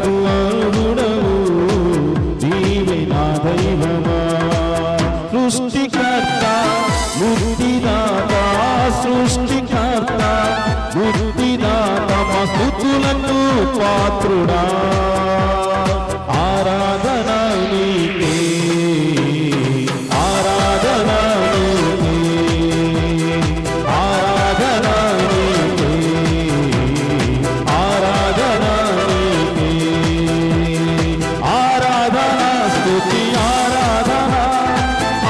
ఘనతకు అర్హుడవు, నీవే నా దైవమా. సృష్టికర్త ముక్తిదాత, సృష్టికర్త ముక్తిదాత, మా స్తుతులకు పాత్రుడా. ఆరాధన నీకే, ఆరాధన నీకే, ఆరాధన నీకే, ఆరాధన నీకే, ఆరాధన స్తుతి ఆరాధన,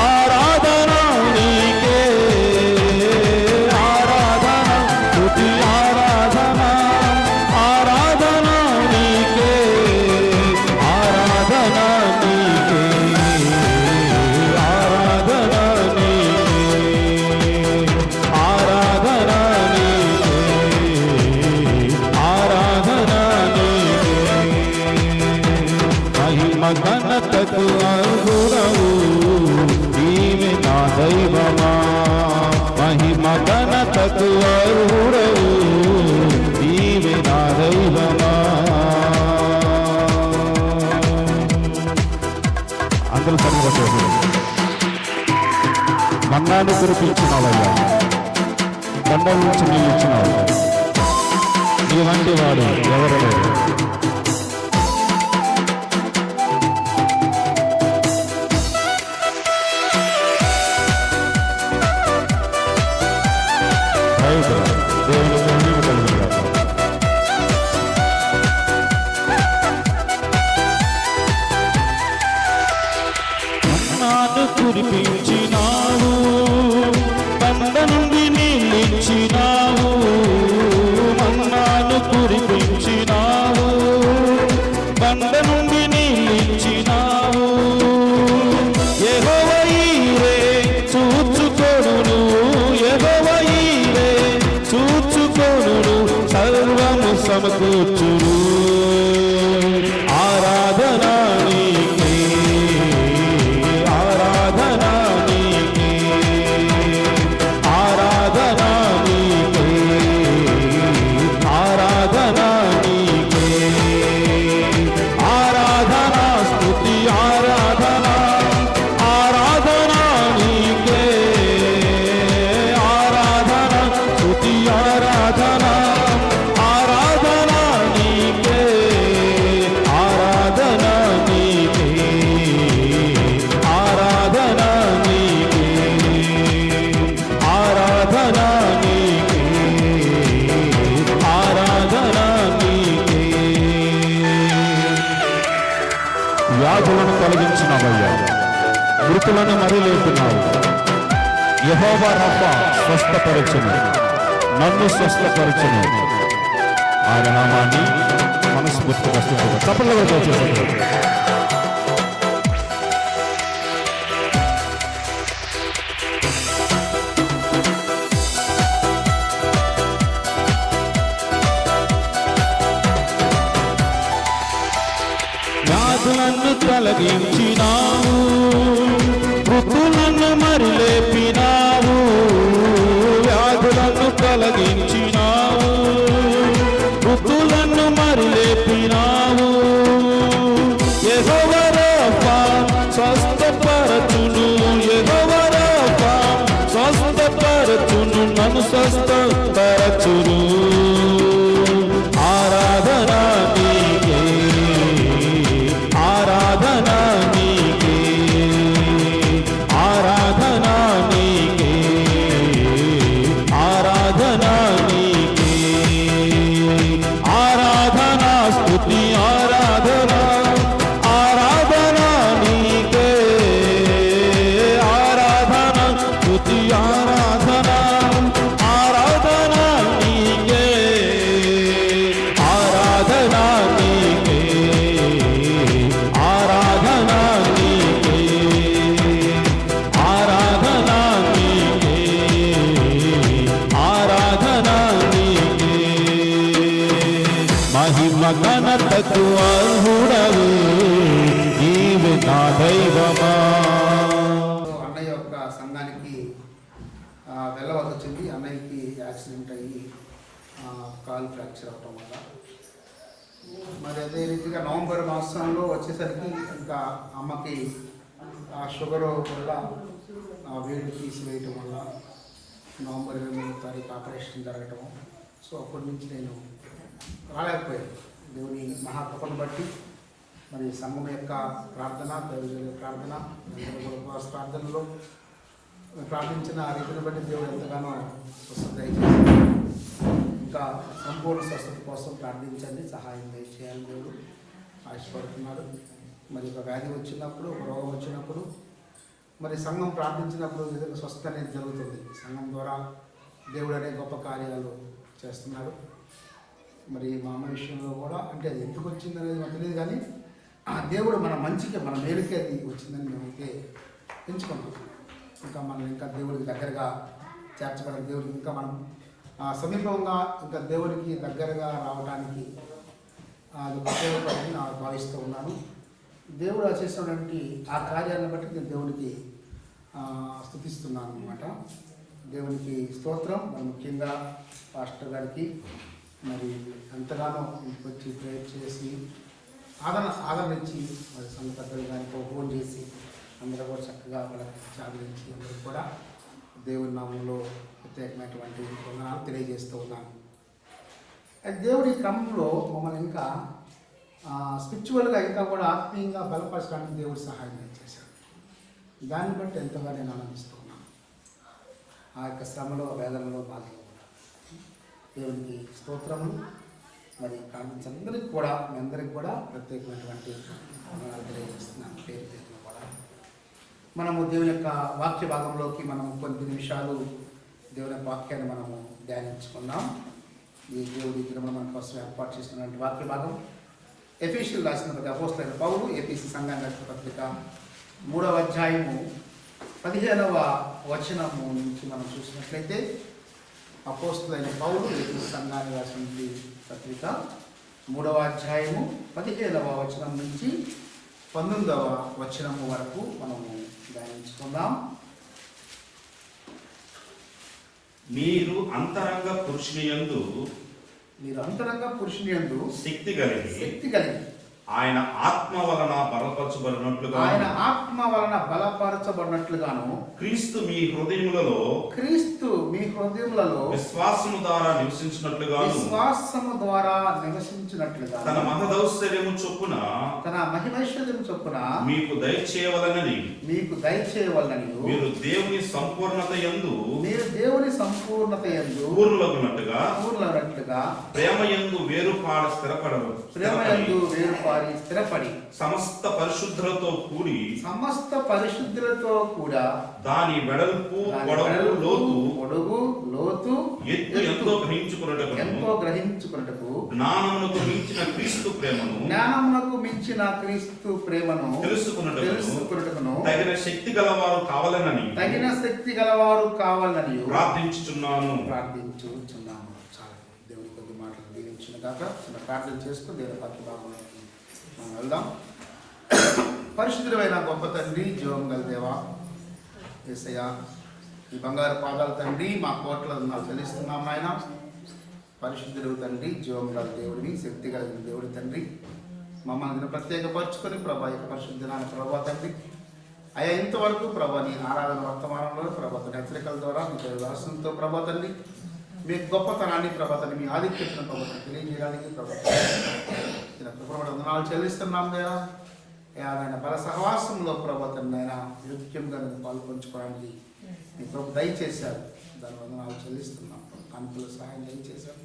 ఆరాధన నీకే, ఆరాధన స్తుతి ఆరాధన, ఆరాధన నీకే, ఆరాధన నీకే, ఆరాధన నీకే, ఆరాధన నీకే, ఆరాధన నీకే. మహిమ ఘనతకు అర్హుడవు, నీవే నా దైవమా. మహిమ ఘనతకు అర్హుడవు, నీవే నా దైవమా. అందరూ సరిపడు. మన్నాను కురిపించినావయ్యా, దండం నుంచి నీళ్ళు ఇచ్చినావు. నీ వంటి వాడు ఎవరు లేరు. దేవుని మహిమ కలుగునుగాక. మన్నాను కురిపించినావు, బండ నుండి నీళ్ళిచ్చినావు. మన్నాను కురిపించినావు, బండ నుండి నీళ్ళిచ్చినావు. యెహోవా ఈరే చూచుకొనును, యెహోవా ఈరే చూచుకొనును, సర్వము సమకూర్చును. ఆరాధన నీకే, ఆరాధన నీకే, ఆరాధన నీకే, ఆరాధన నీకే, ఆరాధన స్తుతి ఆరాధన, ఆరాధన నీకే, ఆరాధన స్తుతి ఆరాధన, ఆరాధన నీకే, ఆరాధన నీకే, ఆరాధన నీకే, ఆరాధన నీకే, ఆరాధన నీకే. వ్యాధులను తొలగించినావయ్యా, మృతులను మరి లేపినావు. యెహోవా రఫా స్వస్థపరచును, నన్ను స్వస్థపరచును. ఆయన నామాన్ని మనస్ఫూర్తిగా స్తుతిద్దాం. చప్పట్లతో దయచేసి. వ్యాధులను తొలగించినావు, మృతులను మరి లేపినావు. వ్యాధులను తొలగించినావు, మృతులను మరి లేపినావు. యెహోవా రఫా స్వస్థపరచును, యెహోవా రఫా స్వస్థపరచును, నన్ను స్వస్థపరచును. ఆరాధన నీకే, ఆరాధన నీకే, ఆరాధన నీకే, ఆరాధన నీకే, ఆరాధన స్తుతి ఆరాధన, ఆరాధన నీకే, ఆరాధన స్తుతి ఆరాధన, ఆరాధన నీకే, ఆరాధన నీకే, ఆరాధన నీకే, ఆరాధన నీకే, ఆరాధన నీకే. మహిమ ఘనతకు అర్హుడవు, నీవే నా దైవమా. అన్నయ్య యొక్క సంఘానికి వెళ్ళవలసి వచ్చింది. అన్నయ్యకి యాక్సిడెంట్ అయ్యి కాలు ఫ్రాక్చర్ అవ్వటం వల్ల మరి అదే రీతిగా నవంబర్ మాసంలో వచ్చేసరికి ఇంకా అమ్మకి ఆ షుగర్ వల్ల ఆ వేడి తీసివేయటం వల్ల నవంబర్ 23వ తారీఖు ఆపరేషన్ జరగటం. సో అప్పటి నుంచి నేను రాలేకపోయాను. దేవుని మహాకృపను బట్టి మరి సంఘం యొక్క ప్రార్థన, దైవజనుల ప్రార్థన, ఉపవాస ప్రార్థనలో ప్రార్థించిన ఆ రీతిని బట్టి దేవుడు ఎంతగానో స్వస్థత దయచేసి ఇంకా సంపూర్ణ స్వస్థత కోసం ప్రార్థించండి, సహాయం దయచేయాలి. దేవుడు ఆశపడుతున్నాడు. మరి ఒక వ్యాధి వచ్చినప్పుడు, ఒక రోగం వచ్చినప్పుడు మరి సంఘం ప్రార్థించినప్పుడు నిజంగా స్వస్థత అనేది జరుగుతుంది. సంఘం ద్వారా దేవుడు అనే గొప్ప కార్యాలు చేస్తున్నాడు. మరి మా అమ్మ విషయంలో కూడా అంటే అది ఎందుకు వచ్చింది అనేది మాకు తెలియదు, కానీ ఆ దేవుడు మన మంచికి, మన మేలుకే అది వచ్చిందని మేమైతే పెంచుకున్నాం. ఇంకా మనం ఇంకా దేవుడికి దగ్గరగా చేర్చబడిన దేవుడికి ఇంకా మనం సమీపంగా ఇంకా దేవుడికి దగ్గరగా రావడానికి అది ఉపయోగపడింది నాకు భావిస్తూ ఉన్నాను. దేవుడు చేసినటువంటి ఆ కార్యాలను బట్టి నేను దేవుడికి స్తుతిస్తున్నాను అన్నమాట. దేవునికి స్తోత్రం. మరి ముఖ్యంగా పాస్టర్ గారికి మరి ఎంతగానో ఇంటికి వచ్చి ప్రేయర్ చేసి ఆదరణ ఇచ్చి మరి సంఘ పెద్దలు దానికి ఫోన్ చేసి అందరూ కూడా చక్కగా వాళ్ళకి ఆదరించి అందరూ కూడా దేవుని నామంలో ప్రత్యేకమైనటువంటి వందనాలు తెలియజేస్తూ ఉన్నాను. దేవుడి క్రమంలో మమ్మల్ని ఇంకా స్పిరిచువల్గా ఇంకా కూడా ఆత్మీయంగా బలపరచడానికి దేవుడు సహాయం చేశాడు. దాన్ని బట్టి ఎంతగా నేను ఆనందిస్తూ ఉన్నాను. ఆ యొక్క శ్రమలో, వేదనలో, బాధలో కూడా దేవునికి స్తోత్రములు. మరి ప్రార్థించందరికీ కూడా మీ అందరికీ కూడా ప్రత్యేకమైనటువంటి వందనాలు తెలియజేస్తున్నాను. పేరు పేరున కూడా మనము దేవుని యొక్క వాక్య భాగంలోకి మనము కొన్ని నిమిషాలు దేవుని యొక్క వాక్యాన్ని మనము ధ్యానించుకున్నాం. ఈ దేవుడి దినమున మన కోసం ఏర్పాటు చేసినటువంటి వాక్య భాగం ఎఫెసీయులకు రాసిన అపోస్తలుడైన పౌలు ఎఫెసీ సంఘానికి రాసిన పత్రిక 3వ అధ్యాయము 15వ వచనము నుంచి మనం చూసినట్లయితే అపోస్తలుడైన పౌలు ఎఫెసీ సంఘానికి రాసిన పత్రిక 3వ అధ్యాయము 15వ వచనం నుంచి 19వ వచనము వరకు మనము ధ్యానించుకుందాం. మీరు అంతరంగ పురుషుని యందు శక్తి కలిగి ఆయన ఆత్మ వలన బలపరచబడినట్లుగాను క్రీస్తు మీ హృదయములలో విశ్వాసము ద్వారా నివసించినట్లుగా తన మహదౌశ్వర్యము చొప్పున మీకు దయచేయవలనని మీరు దేవుని సంపూర్ణత యందు పూర్ణులగునట్టుగా ప్రేమ యందు స్థిరపడి సమస్త పరిశుద్ధులతో కూడా దాని వెడల్పు పొడవు లోతు ఎత్తు ఎంతో గ్రహించుకొనుటకు జ్ఞానమునకు మించిన క్రీస్తు ప్రేమను తెలుసుకొనుటకును తగిన శక్తి గలవారు కావాలని ప్రార్థించుచున్నాను. చాలా దేవుని కొద్ది మాటలు దీవించిన కాక చిన్న ప్రార్థన చేస్తూ దేవుని వాక్య భాగంలో మనం వెళ్దాం. పరిశుద్ధుడైన గొప్ప తండ్రి, జీవం గల దేవా, యేసయ్య, ఈ బంగారు పాదాల తండ్రి మా కోట్ల నాకు చెల్లిస్తున్నాం నాయన. పరిశుద్ధుడు తండ్రి, జీవం గల దేవుడివి, శక్తి కలిగిన దేవుడి తండ్రి, మమ్మల్ని ప్రత్యేకపరచుకొని ప్రభా యొక్క పరిశుద్ధనాన్ని ప్రభా తండ్రి అయ్యా ఇంతవరకు ప్రభా నీ ఆరాధన వర్తమానంలో ప్రభా హెచ్చరికల ద్వారా మీ దైవాసంతో ప్రభా తండ్రి మీ గొప్పతనాన్ని ప్రభా తండ్రి మీ ఆధిక్యతను ప్రభా తెలియజేయడానికి ప్రభా వందనాలు చెల్లిస్తున్నాం లేదా ఆయన బల సహవాసంలో ప్రభా తండ్రి ఆయన యోగ్యంగా నేను పాల్పంచుకోవడానికి మీ ప్రభు దయచేశారు. దాని వందనాలు చెల్లిస్తున్నాం. కానుకల సహాయం దయచేశారు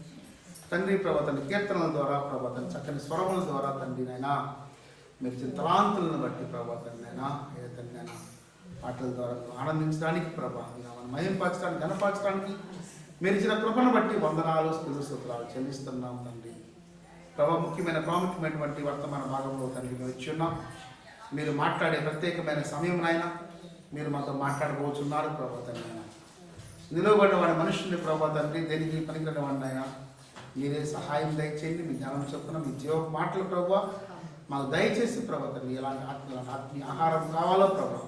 తండ్రి. ప్రభా తండ్రి కీర్తనల ద్వారా ప్రభా తండ్రి చక్కని స్వరముల ద్వారా తండ్రి నైనా మీరు చింతలాంతులను బట్టి ప్రభా తండ్రి నైనా ఏ తండ్రి నైనా పాటల ద్వారా ఆనందించడానికి ప్రభా మనం మహింపరచడానికి గణపరచడానికి మీరు ఇచ్చిన కృపను బట్టి వందనాలు స్తోత్రాలు చెల్లిస్తున్నాం తండ్రి. ప్రభా ముఖ్యమైన ప్రాముఖ్యమైనటువంటి వర్తమాన భాగంలో తండ్రి మేము వచ్చి ఉన్నాం. మీరు మాట్లాడే ప్రత్యేకమైన సమయం అయినా మీరు మాతో మాట్లాడబోతున్నారు ప్రభా తండ్రి. నిలువబడ్డ వాడి మనుషుల్ని ప్రభా తండ్రి దేనికి పనికిరని వాడిని అయినా మీరే సహాయం దయచేయండి. మీ జ్ఞానం చొప్పున మీ జీవ మాటలు ప్రభా మాకు దయచేసి ప్రభా తండ్రి ఎలాంటి ఆత్మీయ ఆహారం కావాలో ప్రభా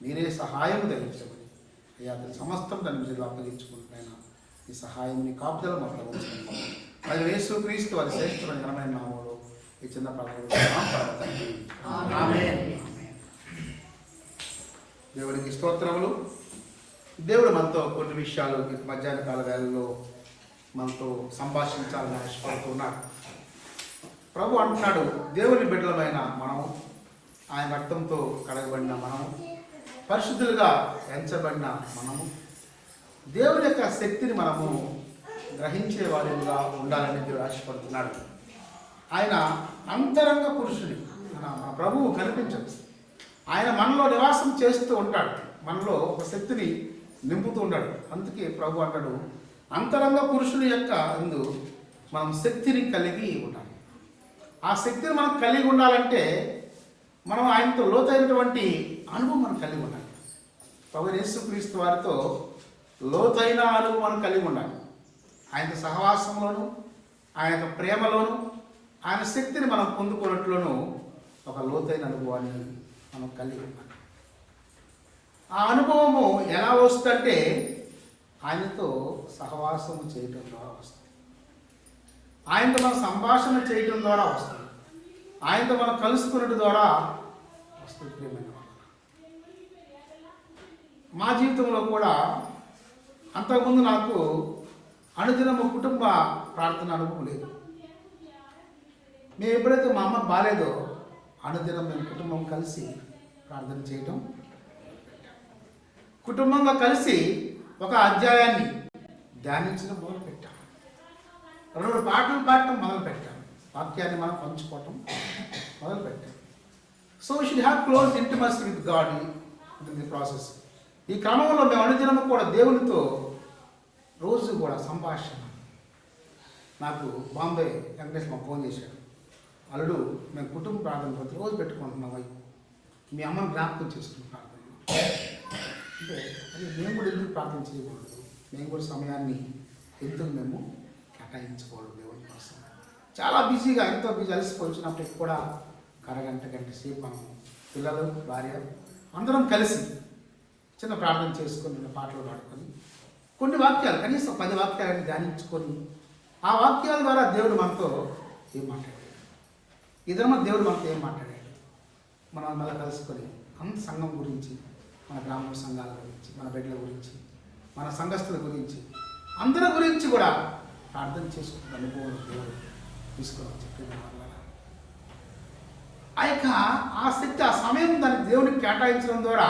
మీరే సహాయం దయచేయండి. అయ్యా సమస్తం దాన్ని మీరు అప్పగించుకుంటున్నాయినా ఈ సహాయం మీ కాపుదల మాకు అది యేసుక్రీస్తు వారి శ్రేష్ఠమైన ఘనమైన నామములో ఈ చిన్న ప్రార్థన ఆమేన్. దేవునికి స్తోత్రములు. దేవుడు మనతో కొన్ని విషయాలు మధ్యాహ్న కాల వేళల్లో మనతో సంభాషించాలని ఆశపడుతున్నాడు. ప్రభు అంటున్నాడు, దేవుని బిడ్డలమైన మనము, ఆయన రక్తంతో కడగబడిన మనము, పరిశుద్ధులుగా ఎంచబడిన మనము, దేవుని యొక్క శక్తిని మనము గ్రహించే వారిగా ఉండాలని దేవుడు ఆశపడుతున్నాడు. ఆయన అంతరంగ పురుషుని మన ప్రభువు కనిపించదు. ఆయన మనలో నివాసం చేస్తూ ఉంటాడు, మనలో ఒక శక్తిని నింపుతూ ఉంటాడు. అందుకే ప్రభు అంటాడు, అంతరంగ పురుషుని యొక్క అందు మనం శక్తిని కలిగి ఉండాలి. ఆ శక్తిని మనం కలిగి ఉండాలంటే మనం ఆయనతో లోతైనటువంటి అనుభవం మనం కలిగి ఉండాలి. ప్రభు యేసుక్రీస్తు వారితో లోతైన అనుభవం మనం కలిగి ఉండాలి. ఆయన సహవాసంలోను, ఆయన యొక్క ప్రేమలోను, ఆయన శక్తిని మనం పొందుకున్నట్లును ఒక లోతైన అనుభవాన్ని మనం కలిగి ఉండాలి. ఆ అనుభవము ఎలా వస్తుందంటే ఆయనతో సహవాసము చేయటం ద్వారా వస్తుంది, ఆయనతో మనం సంభాషణ చేయటం ద్వారా వస్తుంది, ఆయనతో మనం కలుసుకున్నట్టు ద్వారా వస్తుంది. ప్రియమైన మా జీవితంలో కూడా అంతకుముందు నాకు అనుదినము కుటుంబ ప్రార్థన అనుభవం లేదు. మేము ఎప్పుడైతే మా అమ్మ బాలేదో అనుదినం మేము కుటుంబం కలిసి ప్రార్థన చేయటం, కుటుంబంగా కలిసి ఒక అధ్యాయాన్ని ధ్యానించడం మొదలుపెట్టాం. 2 పాటలు పాడటం మొదలుపెట్టాం, వాక్యాన్ని మనం పంచుకోవటం మొదలుపెట్టాం. So we should have close intimacy with God in the process. ఈ క్రమంలో మేము అనుదినము కూడా దేవునితో రోజు కూడా సంభాషణ. నాకు బాంబే వెంకటేశ్వర ఫోన్ చేశాడు, అల్లుడు మేము కుటుంబ ప్రార్థన ప్రతిరోజు పెట్టుకుంటున్నాం, మీ అమ్మని జ్ఞాపకం చేసుకుంటున్నాం. అంటే అది మేము కూడా ఎందుకు ప్రార్థన చేయకూడదు, మేము కూడా సమయాన్ని ఎందుకు మేము కేటాయించుకోవాలి దేవుని కోసం. చాలా బిజీగా, ఎంతో బిజీ అలసిపోయినప్పటికి కూడా గంట సేపు మనం పిల్లలు, భార్య అందరం కలిసి చిన్న ప్రార్థన చేసుకొని పాటలు పాడుకొని కొన్ని వాక్యాలు, కనీసం 10 వాక్యాలను ధ్యానించుకొని ఆ వాక్యాల ద్వారా దేవుడు మనతో ఏం మాట్లాడాడు, ఇద్దరు దేవుడు మనతో ఏం మాట్లాడాడు, మనం మళ్ళీ కలుసుకొని అంత సంఘం గురించి, మన గ్రామ సంఘాల గురించి, మన బిడ్డల గురించి, మన సంఘస్థుల గురించి, అందరి గురించి కూడా ప్రార్థన చేసుకున్న అనుభవం దేవుడు తీసుకొని చెప్పిన వల్ల ఆ శక్తి, ఆ సమయం దానికి దేవునికి కేటాయించడం ద్వారా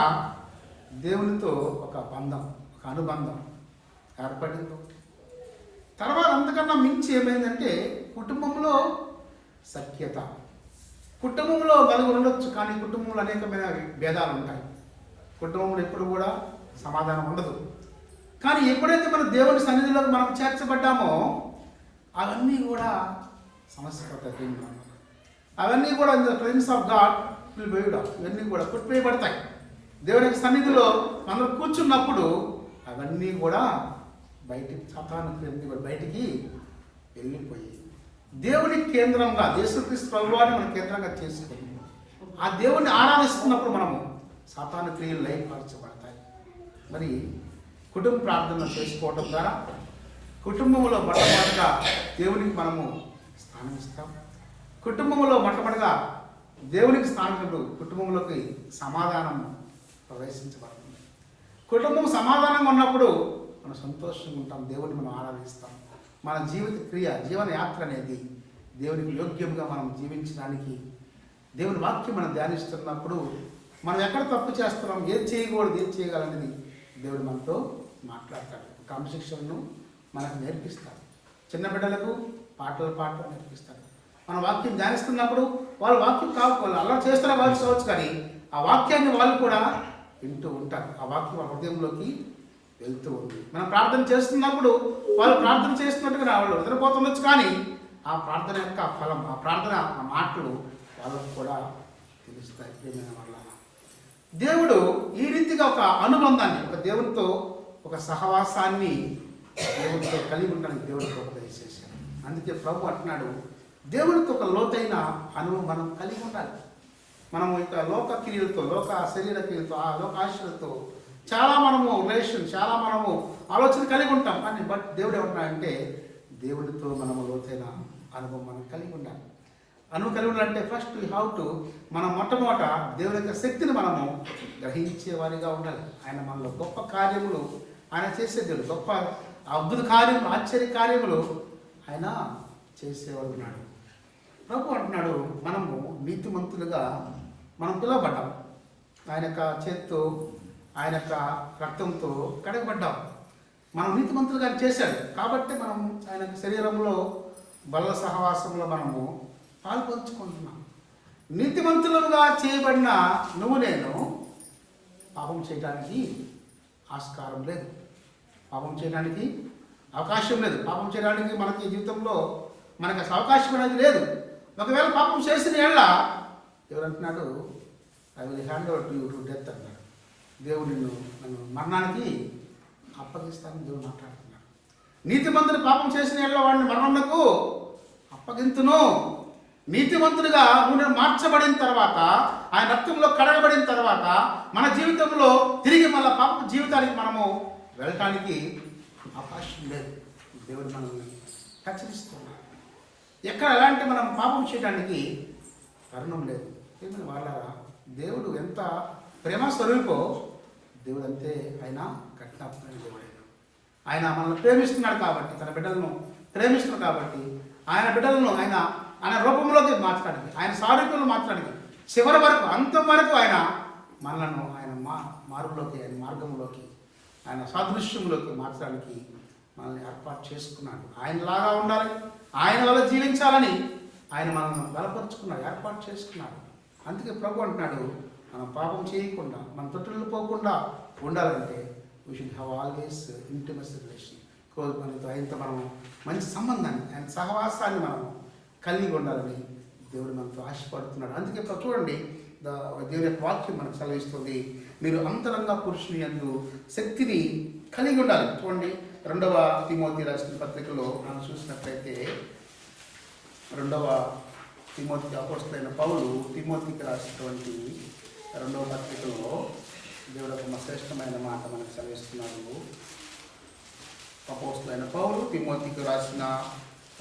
దేవునితో ఒక బంధం, ఒక అనుబంధం ఏర్పడింది. తర్వాత అంతకన్నా మించి ఏమైందంటే కుటుంబంలో సఖ్యత. కుటుంబంలో నలుగురు ఉండొచ్చు, కానీ కుటుంబంలో అనేకమైన భేదాలు ఉంటాయి. కుటుంబంలో ఎప్పుడు కూడా సమాధానం ఉండదు. కానీ ఎప్పుడైతే మన దేవుని సన్నిధిలో మనం చేర్చబడ్డామో అవన్నీ కూడా సమస్య పడతాయి. అవన్నీ కూడా in the presence of God will be out. ఇవన్నీ కూడా కొట్టివేయబడతాయి. దేవుని సన్నిధిలో మనం కూర్చున్నప్పుడు అవన్నీ కూడా బయటికి, సాతానుకి కూడా బయటికి వెళ్ళిపోయి దేవుని కేంద్రంగా, యేసుక్రీస్తు ప్రభువాన్ని మనం కేంద్రంగా చేసుకొని ఆ దేవుణ్ణి ఆరాధిస్తున్నప్పుడు మనము సాతాను క్రియలు లయపరచబడతాయి. మరి కుటుంబ ప్రార్థన చేసుకోవడం ద్వారా కుటుంబంలో మొట్టమొదటిగా దేవునికి మనము స్థానం ఇస్తాం. కుటుంబంలో మొట్టమొదటిగా దేవునికి స్థానం, కుటుంబంలోకి సమాధానం ప్రవేశించబడుతుంది. కుటుంబం సమాధానంగా ఉన్నప్పుడు మనం సంతోషంగా ఉంటాం, దేవుని మనం ఆరాధిస్తాం. మన జీవిత క్రియ, జీవన యాత్ర అనేది దేవునికి యోగ్యంగా మనం జీవించడానికి దేవుని వాక్యం మనం ధ్యానిస్తున్నప్పుడు మనం ఎక్కడ తప్పు చేస్తున్నాం, ఏది చేయకూడదు, ఏది చేయగలనేది దేవుడు మనతో మాట్లాడతాడు. క్రమశిక్షణను మనకు నేర్పిస్తాడు. చిన్న బిడ్డలకు పాటలు పాడటం నేర్పిస్తాడు. మన వాక్యం ధ్యానిస్తున్నప్పుడు వాళ్ళు వాక్యం కాకపోవాలి, అలా చేస్తారా వాళ్ళు చదవచ్చు, కానీ ఆ వాక్యాన్ని వాళ్ళు కూడా వింటూ ఉంటారు. ఆ వాక్యం వాళ్ళ హృదయంలోకి వెళ్తూ ఉంది. మనం ప్రార్థన చేస్తున్నప్పుడు వాళ్ళు ప్రార్థన చేస్తున్నట్టుగా వాళ్ళు నిద్రపోతుండొచ్చు, కానీ ఆ ప్రార్థన యొక్క ఫలం, ఆ ప్రార్థన, ఆ మాటలు వాళ్ళకు కూడా తెలుస్తాయి. ప్రియమైన వాళ్ళ దేవుడు ఈ రీతిగా ఒక అనుబంధాన్ని, ఒక దేవునితో ఒక సహవాసాన్ని దేవుడితో కలిగి ఉండడానికి దేవుడికి ఉపదేశించాడు. అందుకే ప్రభు అంటున్నాడు, దేవుడితో ఒక లోతైన అనుభవం మనం కలిగి ఉండాలి. మనము ఇక లోక క్రియలతో, లోక శరీర క్రియలతో, ఆ లోక ఆశలతో చాలా మనము రిలేషన్, చాలా మనము ఆలోచన కలిగి ఉంటాం. కానీ దేవుడు ఏమంటున్నాడంటే దేవుడితో మనము లోతైన అనుభవం మనం కలిగి ఉండాలి. అనుభవం కలిగి ఉండాలంటే ఫస్ట్ యూ హ్యావ్ టు మనం మొట్టమొదట దేవుని యొక్క శక్తిని మనము గ్రహించే వారిగా ఉండాలి. ఆయన మనలో గొప్ప కార్యములు ఆయన చేసే దేవుడు, గొప్ప అద్భుత కార్యములు, ఆశ్చర్య కార్యములు ఆయన చేసేవాడు ఉన్నాడు. ప్రభు అంటున్నాడు, మనము నీతిమంతులుగా మనం పిలువబడ్డాం. ఆయన యొక్క చేత్తో, ఆయన యొక్క రక్తంతో కడగబడ్డాం. మనం నీతిమంతులుగా చేశాడు కాబట్టి మనం ఆయన శరీరంలో బల్ల సహవాసంలో మనము పాల్పంచుకుంటున్నాం. నీతిమంతులుగా చేయబడిన నువ్వు నేను పాపం చేయడానికి ఆస్కారం లేదు, పాపం చేయడానికి అవకాశం లేదు. పాపం చేయడానికి మనకి జీవితంలో మనకు అసలు అవకాశం అనేది లేదు. ఒకవేళ పాపం చేసిన ఏళ్ళ ఎవరంటున్నాడు, I will hand over to you to death అన్నాడు. దేవుడు నన్ను మరణానికి అప్పగిస్తానని దేవుడు మాట్లాడుతున్నాడు. నీతిమంతుడు పాపం చేసిన ఏళ్ళ వాడిని మరణమునకు అప్పగింతును. నీతిమంతుడిగా నువ్వు మార్చబడిన తర్వాత, ఆయన రక్తంలో కడగబడిన తర్వాత మన జీవితంలో తిరిగి మళ్ళీ పాప జీవితానికి మనము వెళ్ళటానికి అవకాశం లేదు. దేవుడు మనల్ని హెచ్చరిస్తున్నాడు. ఎక్కడ ఎలాంటి మనం పాపం చేయడానికి కారణం లేదు. ఏమైనా వాళ్ళారా, దేవుడు ఎంత ప్రేమ స్వరూపో దేవుడు అంతే ఆయన కఠినమైన దేవుడు. ఆయన మనల్ని ప్రేమిస్తున్నాడు కాబట్టి, తన బిడ్డలను ప్రేమిస్తున్నాడు కాబట్టి ఆయన బిడ్డలను ఆయన రూపంలోకి మార్చడానికి, ఆయన సారూప్యంలో మార్చడానికి, చివరి వరకు అంతం వరకు ఆయన మనలను ఆయన మార్గంలోకి, ఆయన మార్గంలోకి, ఆయన సాదృశ్యంలోకి మార్చడానికి మనల్ని ఏర్పాటు చేసుకున్నాడు. ఆయనలాగా ఉండాలి, ఆయన వల్ల జీవించాలని ఆయన మనల్ని బలపరుచుకున్నాడు, ఏర్పాటు చేసుకున్నాడు. అందుకే ప్రభు అంటున్నాడు, మనం పాపం చేయకుండా, మన తొట్టులు పోకుండా ఉండాలంటే we should have always intimacy relation. మనతో ఆయనతో మనం మంచి సంబంధాన్ని, ఆయన సహవాసాన్ని మనం కలిగి ఉండాలని దేవుడు మనతో ఆశపడుతున్నాడు. అందుకే చూడండి, దేవుని యొక్క వాక్యం మనకు సెలవిస్తుంది, మీరు అంతరంగ పురుషుని యందు శక్తిని కలిగి ఉండాలి. చూడండి, 2వ తిమోతి రాసిన పత్రికలో మనం చూసినట్లయితే, 2వ తిమోతి అపోస్తలుడైన పౌలు తిమోతికి రాసినటువంటి 2వ పత్రికలో దేవుడు ఒక శ్రేష్టమైన మాట మనకు సెలవిస్తున్నాడు. అపోస్తలుడైన పౌలు తిమోతికి రాసిన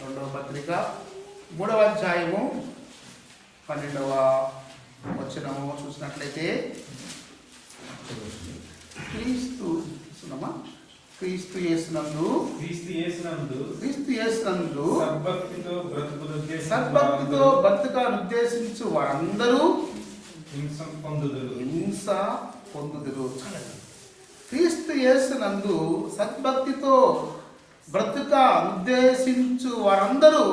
2వ పత్రిక 3వ అధ్యాయము 12వ వచనము చూసినట్లయితే, క్రీస్తు యేసునందు సద్భక్తితో బ్రతుకును ఉద్దేశించు వారందరూ హింస పొందుదురు. క్రీస్తు యేసునందు సద్భక్తితో బ్రతుక ఉద్దేశించు వారందరూ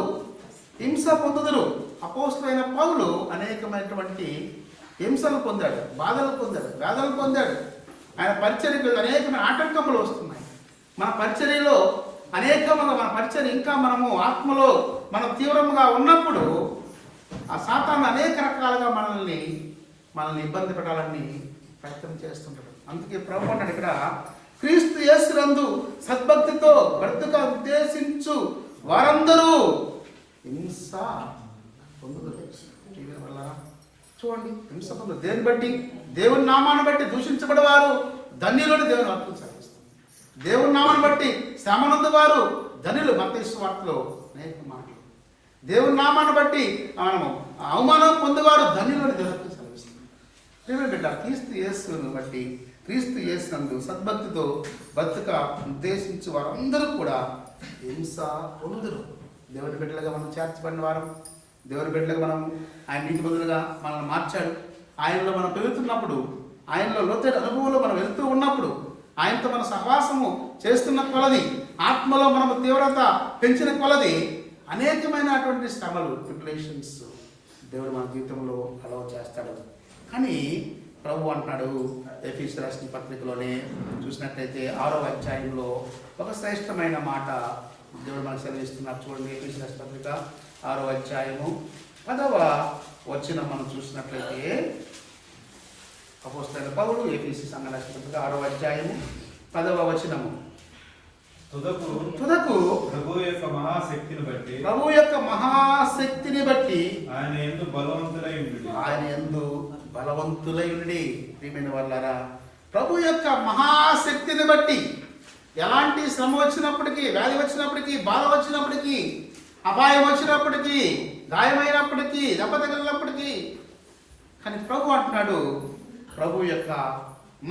హింస పొందుదురు. అపోస్తలుడైన పౌలు అనేకమైనటువంటి హింసలు పొందాడు, బాధలు పొందాడు, వేదనలు పొందాడు. ఆయన పరిచర్యకు అనేకమైన ఆటంకములు వస్తున్నాయి. మన పరిచర్యలో అనేకముగా, మన పరిచర్య ఇంకా మనము ఆత్మలో మనం తీవ్రంగా ఉన్నప్పుడు ఆ సాతాను అనేక రకాలుగా మనల్ని ఇబ్బంది పెట్టాలని ప్రయత్నం చేస్తుంటాడు. అందుకే ప్రభు అన్నాడు ఇక్కడ, క్రీస్తు యేసునందు సద్భక్తితో బ్రతుక ఉద్దేశించు వారందరూ హింస పొందుదురు. చూడండి, హింస పొందుదు. దేని బట్టి? దేవుని నామాన్ని బట్టి దూషించబడేవారు ధన్యులని దేవుని వాక్యం సెలవిస్తుంది. దేవుని నామాన్ని బట్టి శ్రమనందు వారు ధన్యులు. మత్తయి సువార్తలో అనేక మాటలు. దేవుని నామాన్ని బట్టి మనము అవమానం పొందేవారు ధన్యులని దేవుని వాక్యం సెలవిస్తుంది. దేవుని బిడ్డ, క్రీస్తు యేసును బట్టి, క్రీస్తు యేసునందు సద్భక్తితో బ్రతుక ఉద్దేశించి వారందరూ కూడా హింస పొందుదురు. దేవుని బిడ్డలుగా మనం చేర్చబడిన వారు, దేవుని బిడ్డలుగా మనం ఆయన నీతి బదులుగా మనల్ని మార్చాడు. ఆయనలో మనం పెరుగుతున్నప్పుడు, ఆయనలో లోతైన అనుభవంలో మనం వెళ్తూ ఉన్నప్పుడు, ఆయనతో మన సహవాసము చేస్తున్న కొలది, ఆత్మలో మనము తీవ్రత పెంచిన కొలది అనేకమైనటువంటి శ్రమలు, ట్రిబులేషన్స్ దేవుడు మన జీవితంలో అలవ చేస్తాడు. కానీ ప్రభు అంటున్నాడు, ఎఫెసీయులకు రాసిన పత్రికలోనే చూసినట్లయితే 6వ అధ్యాయంలో ఒక శ్రేష్టమైన మాట దేవుడు మనకు సెలవిస్తున్నారు. చూడండి, ఎఫెసీయులకు రాసిన పత్రిక 6వ అధ్యాయము 10వ వచనం మనం చూసినట్లయితే, అపోస్తలుడైన పౌలు ఎఫెసీ సంఘానికి రాసిన పత్రిక 6వ అధ్యాయము 10వ వచనము, తుదకు ప్రభువు యొక్క మహాశక్తిని బట్టి ఆయన యందు బలవంతులై ఉండి. ప్రియమైన వాళ్ళారా, ప్రభు యొక్క మహాశక్తిని బట్టి ఎలాంటి శ్రమ వచ్చినప్పటికీ, వ్యాధి వచ్చినప్పటికీ, బాధ వచ్చినప్పటికీ, అపాయం వచ్చినప్పటికీ గాయమైనప్పటికీ, దెబ్బ తగిలినప్పటికీ. కానీ ప్రభు అంటున్నాడు, ప్రభు యొక్క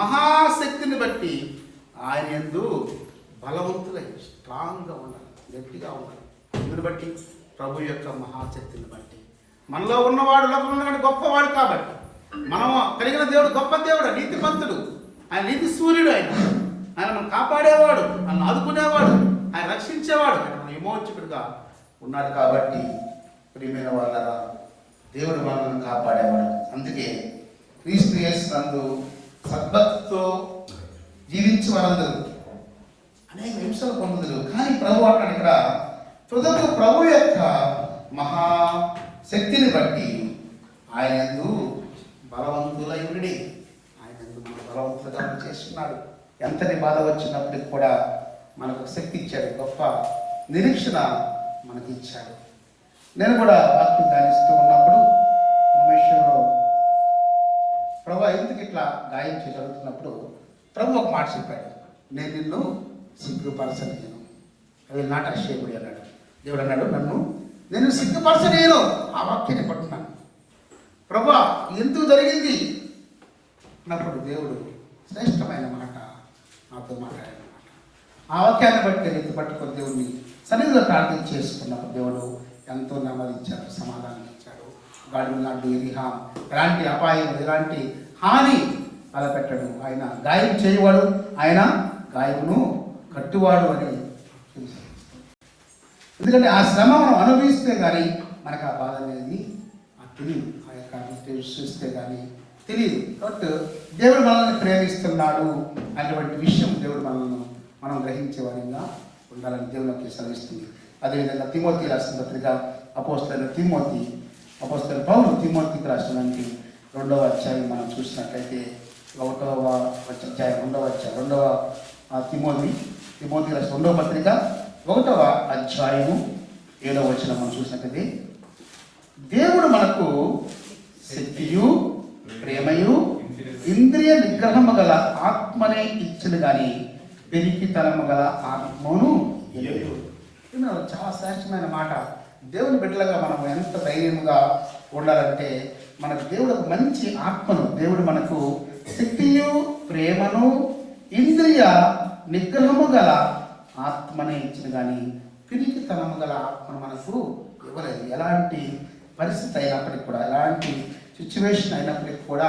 మహాశక్తిని బట్టి ఆయన యందు బలవంతులై స్ట్రాంగ్గా ఉండాలి, గట్టిగా ఉండాలి. అందుని బట్టి ప్రభు యొక్క మహాశక్తిని బట్టి మనలో ఉన్నవాడు లోకంలో ఉన్నవాడు గొప్పవాడు కాబట్టి, మనం కలిగిన దేవుడు గొప్ప దేవుడు, నీతిమంతుడు, ఆయన నీతి సూర్యుడు, ఆయన మనం కాపాడేవాడు, ఆయన ఆదుకునేవాడు, ఆయన రక్షించేవాడు, ఆయన మన విమోచకుడుగా ఉన్నాడు. కాబట్టి ప్రియమైన వాళ్ళరా, దేవుడు మనల్ని కాపాడేవాడు. అందుకే క్రీస్తు యేసు నందు సద్భక్తితో జీవించి వారందరూ అనేక హింసలు పొందుదురు. కానీ ప్రభు అంటాడు ఇక్కడ, తుదకు ప్రభు యొక్క మహాశక్తిని బట్టి ఆయన యందు బలవంతులై ఉండి, ఆయన యందు మన బలవంతులుగా చేస్తున్నాడు. ఎంతటి బాధ వచ్చినప్పటికి కూడా మనకు శక్తి ఇచ్చాడు, గొప్ప నిరీక్షణ మనకి ఇచ్చాడు. నేను కూడా వాక్యం ధ్యానిస్తూ ఉన్నప్పుడు మహేశ్వరంలో ప్రభు ఎందుకు ఇట్లా గాయం చేసి జరుగుతున్నప్పుడు ప్రభు ఒక మాట చెప్పాడు, నేను నిన్ను సిగ్గుపరచలేను. అది నాట్ అషేముడి అన్నాడు. దేవుడు అన్నాడు, నేను సిగ్గుపరచలేను. ఆ వాక్యాన్ని పట్టున్నాను. ప్రభు ఎందుకు జరిగింది అన్నప్పుడు దేవుడు శ్రేష్టమైన మాట నాతో మాట్లాడిన మాట. ఆ వాక్యాన్ని బట్టి ఎత్తి పట్టుకొని దేవుడిని సన్నిధిలో ప్రార్థన చేసుకున్నప్పుడు దేవుడు ఎంతో నెమ్మదించాడు, సమాధానం ఇచ్చాడు. గాడు నాడు ఎలాంటి అపాయం, ఎలాంటి హాని తలపెట్టడు. ఆయన గాయం చేయవాడు, ఆయన గాయమును కట్టువాడు అని తెలుసు. ఎందుకంటే ఆ శ్రమ మనం అనుభవిస్తే కానీ మనకు ఆ బాధ అనేది తెలియదు, ఆ యొక్క చూస్తే కానీ తెలియదు. కాబట్టి దేవుడు మనల్ని ప్రేమిస్తున్నాడు అటువంటి విషయం దేవుడు మనం గ్రహించే వారిగా ఉండాలని దేవునికి సెలవిస్తుంది. అదేవిధంగా తిమోతి రాసిన పత్రిక అపోస్తలుడైన పౌలు తిమోతికి రాసినటువంటి 2వ అధ్యాయం మనం చూసినట్లయితే 1వ అధ్యాయం 2వ తిమోతి రాసిన 2వ పత్రిక 1వ అధ్యాయము 7వ వచనం మనం చూసినట్లయితే, దేవుడు మనకు శక్తియు ప్రేమయు ఇంద్రియ నిగ్రహము గల ఆత్మనే ఇచ్చును గాని పెరికితనము గల ఆత్మను చాలా శ్రేష్టమైన మాట. దేవుని బిడ్డలుగా మనం ఎంత ధైర్యంగా ఉండాలంటే, మనకు దేవుడు ఒక మంచి ఆత్మను, దేవుడు మనకు శక్తియు ప్రేమను ఇంద్రియ నిగ్రహము గల ఆత్మనే ఇచ్చిన కానీ పిరికితనము గల ఆత్మను మనకు ఇవ్వలేదు. ఎలాంటి పరిస్థితి అయినప్పటికీ కూడా, ఎలాంటి సిచ్యువేషన్ అయినప్పటికీ కూడా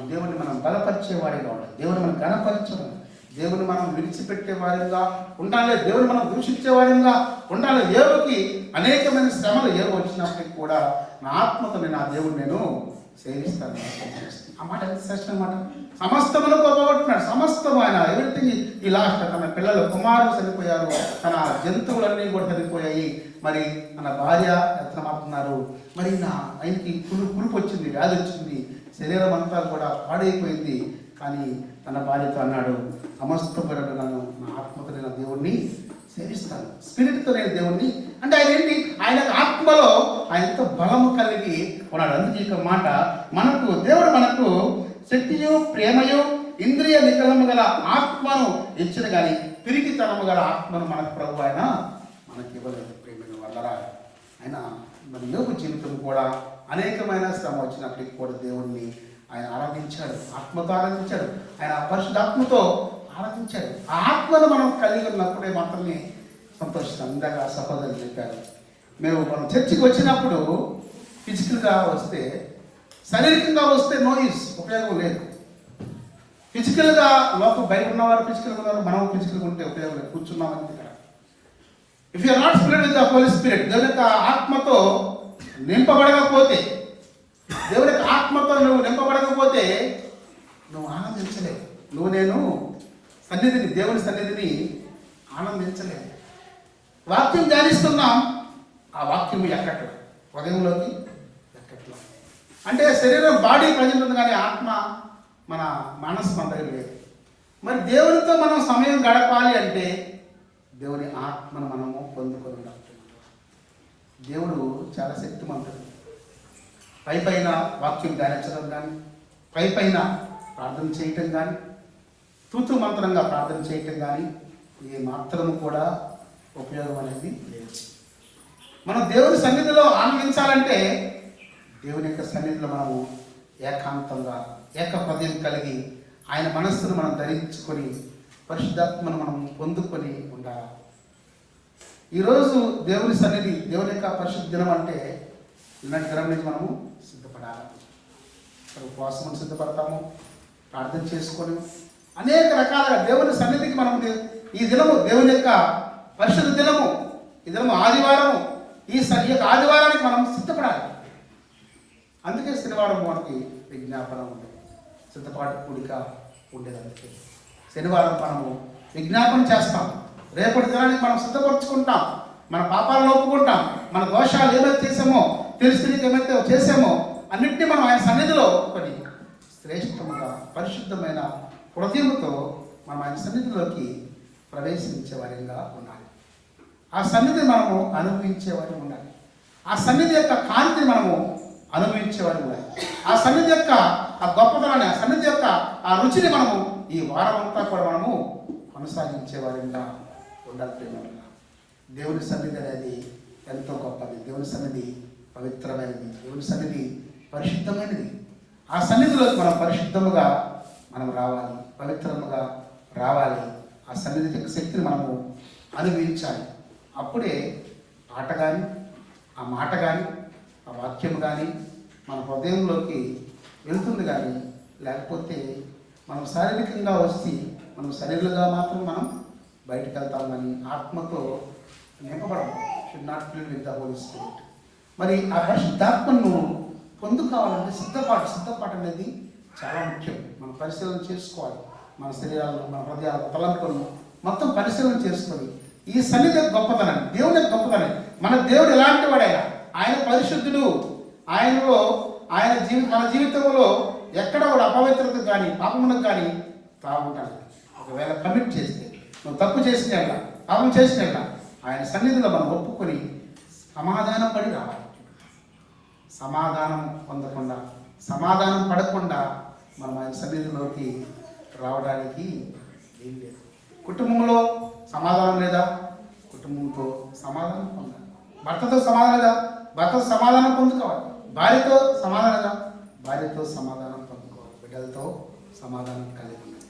దేవుని మనం బలపరిచేవాడిగా ఉండాలి, దేవుని మనం గణపరచడం, దేవుని మనం విడిచిపెట్టే వారిగా ఉండాలి, దేవుని మనం దూషించే వారిగా ఉండాలి. దేవుడికి అనేకమైన శ్రమలు ఏవో వచ్చినప్పటికీ కూడా నా ఆత్మతో నా దేవుడు నేను సేవిస్తాను. ఆ మాట ఎంత శ్రేష్టమైన మాట. సమస్తమును పోగొట్టున్నాడు, సమస్తము ఆయన ఎవ్రీథింగ్ ఈ లాస్ట్. తన పిల్లలు కుమారులు చనిపోయారు, తన జంతువులన్నీ కూడా చనిపోయాయి, మరి తన భార్య ఎత్తమాతున్నారు, మరి ఆయనకి కురుపు వచ్చింది, వ్యాధి వచ్చింది, శరీరం అంతా కూడా పాడైపోయింది. కానీ తన భార్యతో అన్నాడు, సమస్త పరుడు నన్ను నా ఆత్మతో నేను దేవుణ్ణి సేవిస్తాను, స్పిరిట్తో నేను దేవుణ్ణి. అంటే ఆయన ఏంటి, ఆయన ఆత్మలో ఆయనతో బలము కలిగి ఉన్నాడు. అందుకే ఇక మాట దేవుడు మనకు శక్తియు ప్రేమయు ఇంద్రియ నిగ్రహము గల ఆత్మను ఇచ్చిన కానీ పిరికితనము గల ఆత్మను మనకు ప్రభు ఆయన మనకి ఇవ్వలేదు. ప్రేమైన వాళ్ళరా, ఆయన మన యోగు జీవితం కూడా అనేకమైన శ్రమ వచ్చినప్పటికీ కూడా దేవుణ్ణి ఆయన ఆరాధించాడు, ఆత్మతో ఆరాధించాడు, ఆయన పరిశుద్ధాత్మతో ఆరాధించాడు. ఆ ఆత్మను మనం కలిగి ఉన్నప్పుడే మాత్రమే సంతోషిస్తాం. ఇందాక సహోదరులు చెప్పారు, మనం చర్చికి వచ్చినప్పుడు ఫిజికల్గా వస్తే, శారీరకంగా వస్తే నో యూస్, ఉపయోగం లేదు. ఫిజికల్గా లోపల బయట ఉన్నవారు ఫిజికల్గా ఉన్నారు, మనం ఫిజికల్గా ఉంటే ఉపయోగం లేదు, కూర్చున్నామని ఇక్కడ. If you are not filled with the Holi Spirit, దేవుని యొక్క ఆత్మతో నింపబడకపోతే, దేవుని యొక్క ఆత్మతో నువ్వు నింపబడకపోతే నువ్వు ఆనందించలేవు. నేను దేవుని సన్నిధిని ఆనందించలేవు. వాక్యం ధ్యానిస్తున్నాం, ఆ వాక్యము ఎక్కట్ల, హృదయంలోకి ఎక్కట్ల. అంటే శరీరం బాడీ ప్రజెంట్ ఉంది కానీ ఆత్మ మన మనసు మన దగ్గర లేదు. మరి దేవునితో మనం సమయం గడపాలి అంటే దేవుని ఆత్మను మనము పొందుకొని ఉండాలి. దేవుడు చాలా శక్తిమంతుడు. పైన వాక్యం ధ్యానించడం కానీ, పైన ప్రార్థన చేయటం కానీ, తూతు మంత్రంగా ప్రార్థన చేయటం కానీ ఏ మాత్రము కూడా ఉపయోగం అనేది లేదు. మనం దేవుని సన్నిధిలో ఆనందించాలంటే దేవుని యొక్క సన్నిధిలో మనము ఏకాంతంగా ఏక హృదయం కలిగి ఆయన మనస్సును మనం ధరించుకొని పరిశుద్ధాత్మను మనం పొందుకొని ఉండాలి. ఈరోజు దేవుని సన్నిధి, దేవుని యొక్క పరిశుద్ధ దినం అంటే ఇలాంటి దినం నుంచి మనము సిద్ధపడాలి. ఉపవాసం సిద్ధపడతాము, ప్రార్థన చేసుకొని అనేక రకాలుగా దేవుని సన్నిధికి మనం ఈ దినము దేవుని యొక్క పరిశుద్ధ దినము, ఈ దినము ఆదివారము, ఈ యొక్క ఆదివారానికి మనం సిద్ధపడాలి. అందుకే శనివారం మనకి విజ్ఞాపన ఉండేది, సిద్ధపాటు కూడిక ఉండేది. అందుకే శనివారం మనము విజ్ఞాపన చేస్తాం, రేపటి దినానికి మనం సిద్ధపరచుకుంటాం, మన పాపాలను ఒప్పుకుంటాం, మన దోషాలు ఏమైతే చేసామో, తెలిసి ఏమైతే చేసామో అన్నింటినీ మనం ఆయన సన్నిధిలో ఒప్పుకొని శ్రేష్టముగా పరిశుద్ధమైన హృదయముతో మనం ఆయన సన్నిధిలోకి ప్రవేశించే వారిగా ఉండాలి. ఆ సన్నిధిని మనము అనుభవించేవారు ఉండాలి. ఆ సన్నిధి యొక్క కాంతిని మనము అనుభవించేవారు ఉండాలి. ఆ సన్నిధి యొక్క ఆ గొప్పతనాన్ని, ఆ సన్నిధి యొక్క ఆ రుచిని మనము ఈ వారం అంతా కూడా మనము కొనసాగించేవారిగా ఉండాలి. దేవుని సన్నిధి అనేది ఎంతో గొప్పది. దేవుని సన్నిధి పవిత్రమైనది, దేవుని సన్నిధి పరిశుద్ధమైనది. ఆ సన్నిధిలోకి మనం పరిశుద్ధముగా మనం రావాలి, పవిత్రముగా రావాలి. ఆ సన్నిధి యొక్క శక్తిని మనము అనుభవించాలి. అప్పుడే పాట కానీ, ఆ మాట కానీ, ఆ వాక్యం కానీ మన హృదయంలోకి వెళ్తుంది. కానీ లేకపోతే మనం శారీరకంగా వచ్చి మనం శరీరంగా మాత్రం మనం బయటకు వెళ్తాం, కానీ ఆత్మతో నింపబడము. Should not fill with the Holi spirit. మరి ఆ పరిశుద్ధాత్మను పొందుకోవాలంటే సిద్ధపాటు అనేది చాలా ముఖ్యం. మనం పరిశీలన చేసుకోవాలి. మన శరీరాలను, మన హృదయాలను, తలంపులను మొత్తం పరిశీలన చేసుకొని ఈ సన్నిధి యొక్క గొప్పతనాన్ని, దేవుని యొక్క గొప్పతనాన్ని, మన దేవుడు ఎలాంటి వాడైనా ఆయన పరిశుద్ధుడు. ఆయనలో మన జీవితంలో ఎక్కడ కూడా అపవిత్రత కానీ పాపమునకు కానీ తాగుంటాడు. ఒకవేళ కమిట్ చేస్తే, నువ్వు తప్పు చేసినట్లా, పాపం చేసినట్లా ఆయన సన్నిధిలో మనం ఒప్పుకొని సమాధానం పడి రావాలి. సమాధానం పొందకుండా, సమాధానం పడకుండా మనం ఆయన సన్నిధిలోకి రావడానికి ఏం లేదు. కుటుంబంలో సమాధానం లేదా, కుటుంబంతో సమాధానం పొందాలి. భర్తతో సమాధానం లేదా, భర్తతో సమాధానం పొందుకోవాలి. భార్యతో సమాధానం లేదా, భార్యతో సమాధానం పొందుకోవాలి. బిడ్డలతో సమాధానం కలిగి ఉండాలి.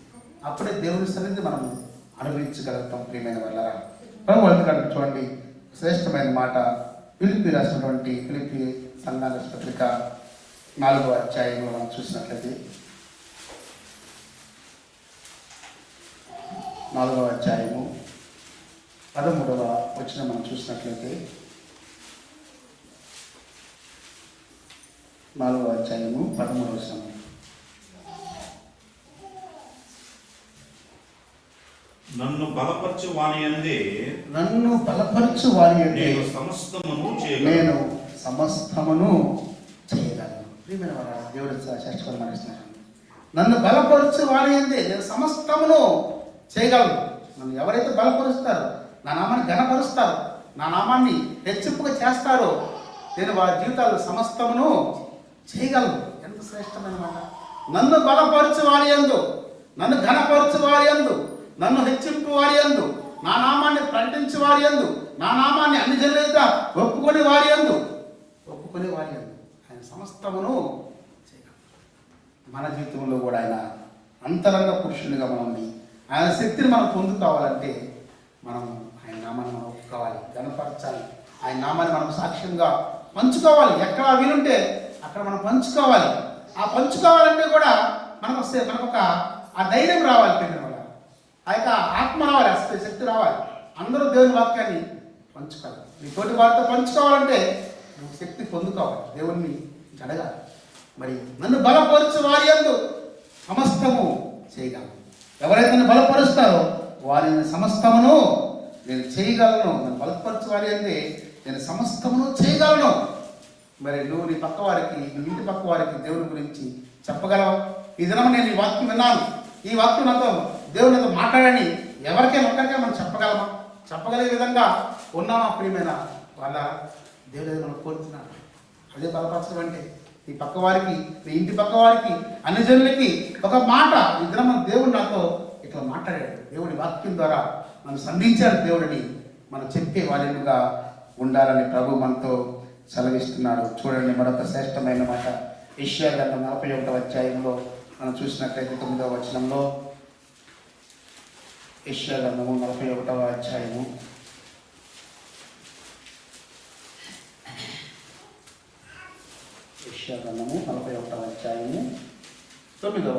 అప్పుడే దేవుని సన్నిధి మనము అనుభవించగలుగుతాం. ప్రియమైన వాళ్ళారా, ప్రభు అందుకంటే చూడండి శ్రేష్టమైన మాట ఫిలిప్పీ రాసినటువంటి ఫిలిప్పీ సంఘాల పత్రిక 4వ అధ్యాయంలో మనం చూసినట్లయితే 4వ అధ్యాయము 13వ వచనం మనం చూసినట్లయితే 4వ అధ్యాయము 13వ వచనం. నన్ను బలపరచు వాని యందే నేను సమస్తమును చేయగలను. ప్రియమైన వారా, దేవుడు శ్రేష్టమైన ఇస్తున్నాను. నన్ను బలపరచు వాని యందే నేను సమస్తమును చేయగలను. నన్ను ఎవరైతే బలపరుస్తారో, నా నామాన్ని ఘనపరుస్తారో, నా నామాన్ని హెచ్చింపుగా చేస్తారో, నేను వారి జీవితాల్లో సమస్తమును చేయగలను. ఎంత శ్రేష్టమైన మాట. నన్ను బలపరచు వారి యందు, నన్ను ఘనపరచు వారి యందు, నన్ను హెచ్చింపు వారి యందు, నా నామాన్ని ప్రకటించు వారి యందు, నా నామాన్ని అన్ని జనులుగా ఒప్పుకొని వారి యందు ఆయన సమస్తమును చేయగలరు. మన జీవితంలో కూడా ఆయన అంతరంగ పురుషునిగా మనల్ని, ఆయన శక్తిని మనం పొందుకోవాలంటే మనం ఆయన నామాన్ని మనం ఒప్పుకోవాలి, గణపరచాలి. ఆయన నామాన్ని మనం సాక్ష్యంగా పంచుకోవాలి. ఎక్కడ వీలుంటే అక్కడ మనం పంచుకోవాలి. ఆ పంచుకోవాలంటే కూడా మనకు ఒక ఆ ధైర్యం రావాలి. పెరిగిన వల్ల ఆ యొక్క ఆత్మ రావాలి, శక్తి రావాలి. అందరూ దేవుని వాక్యాన్ని పంచుకోవాలి. మీ తోటి వారితో పంచుకోవాలంటే నువ్వు శక్తి పొందుకోవాలి, దేవుణ్ణి అడగాలి. మరి నన్ను బలపరచు వారి యందు సమస్తము చేయగలను. ఎవరైతే నన్ను బలపరుస్తారో వారిని సమస్తమును నేను చేయగలను. నన్ను బలపరచు వారి యందే నేను సమస్తమును చేయగలను. మరి నువ్వు నీ పక్క వారికి, నీ ఇంటి పక్క వారికి దేవుని గురించి చెప్పగలవా? ఈ దినం నేను ఈ వాక్యం విన్నాను, ఈ వాక్యం నాతో దేవుని నాతో మాట్లాడని ఎవరికైనా ఒక్కరికైనా మనం చెప్పగలమా? చెప్పగలిగే విధంగా ఉన్నామా? ప్రియమైన వాళ్ళ దేవుడు మనం కోరుతున్నాడు. అదే బలపరచడం అంటే నీ పక్క వారికి, నీ ఇంటి పక్క వారికి, అన్ని జనులకి ఒక మాట. ఈ దినం దేవుడు నాతో ఇట్లా మాట్లాడాడు, దేవుడి వాక్యం ద్వారా మనం సంధించాడు దేవుడిని మనం చెప్పే వాళ్ళుగా ఉండాలని ప్రభు మనతో సెలవిస్తున్నాడు. చూడండి, మరొక శ్రేష్టమైన మాట యెషయా గ్రంథం 41వ అధ్యాయంలో మనం చూసినట్లయితే 9వ వచనంలో, యెషయా గ్రంథము 41వ అధ్యాయము 41వ అధ్యాయము 9వ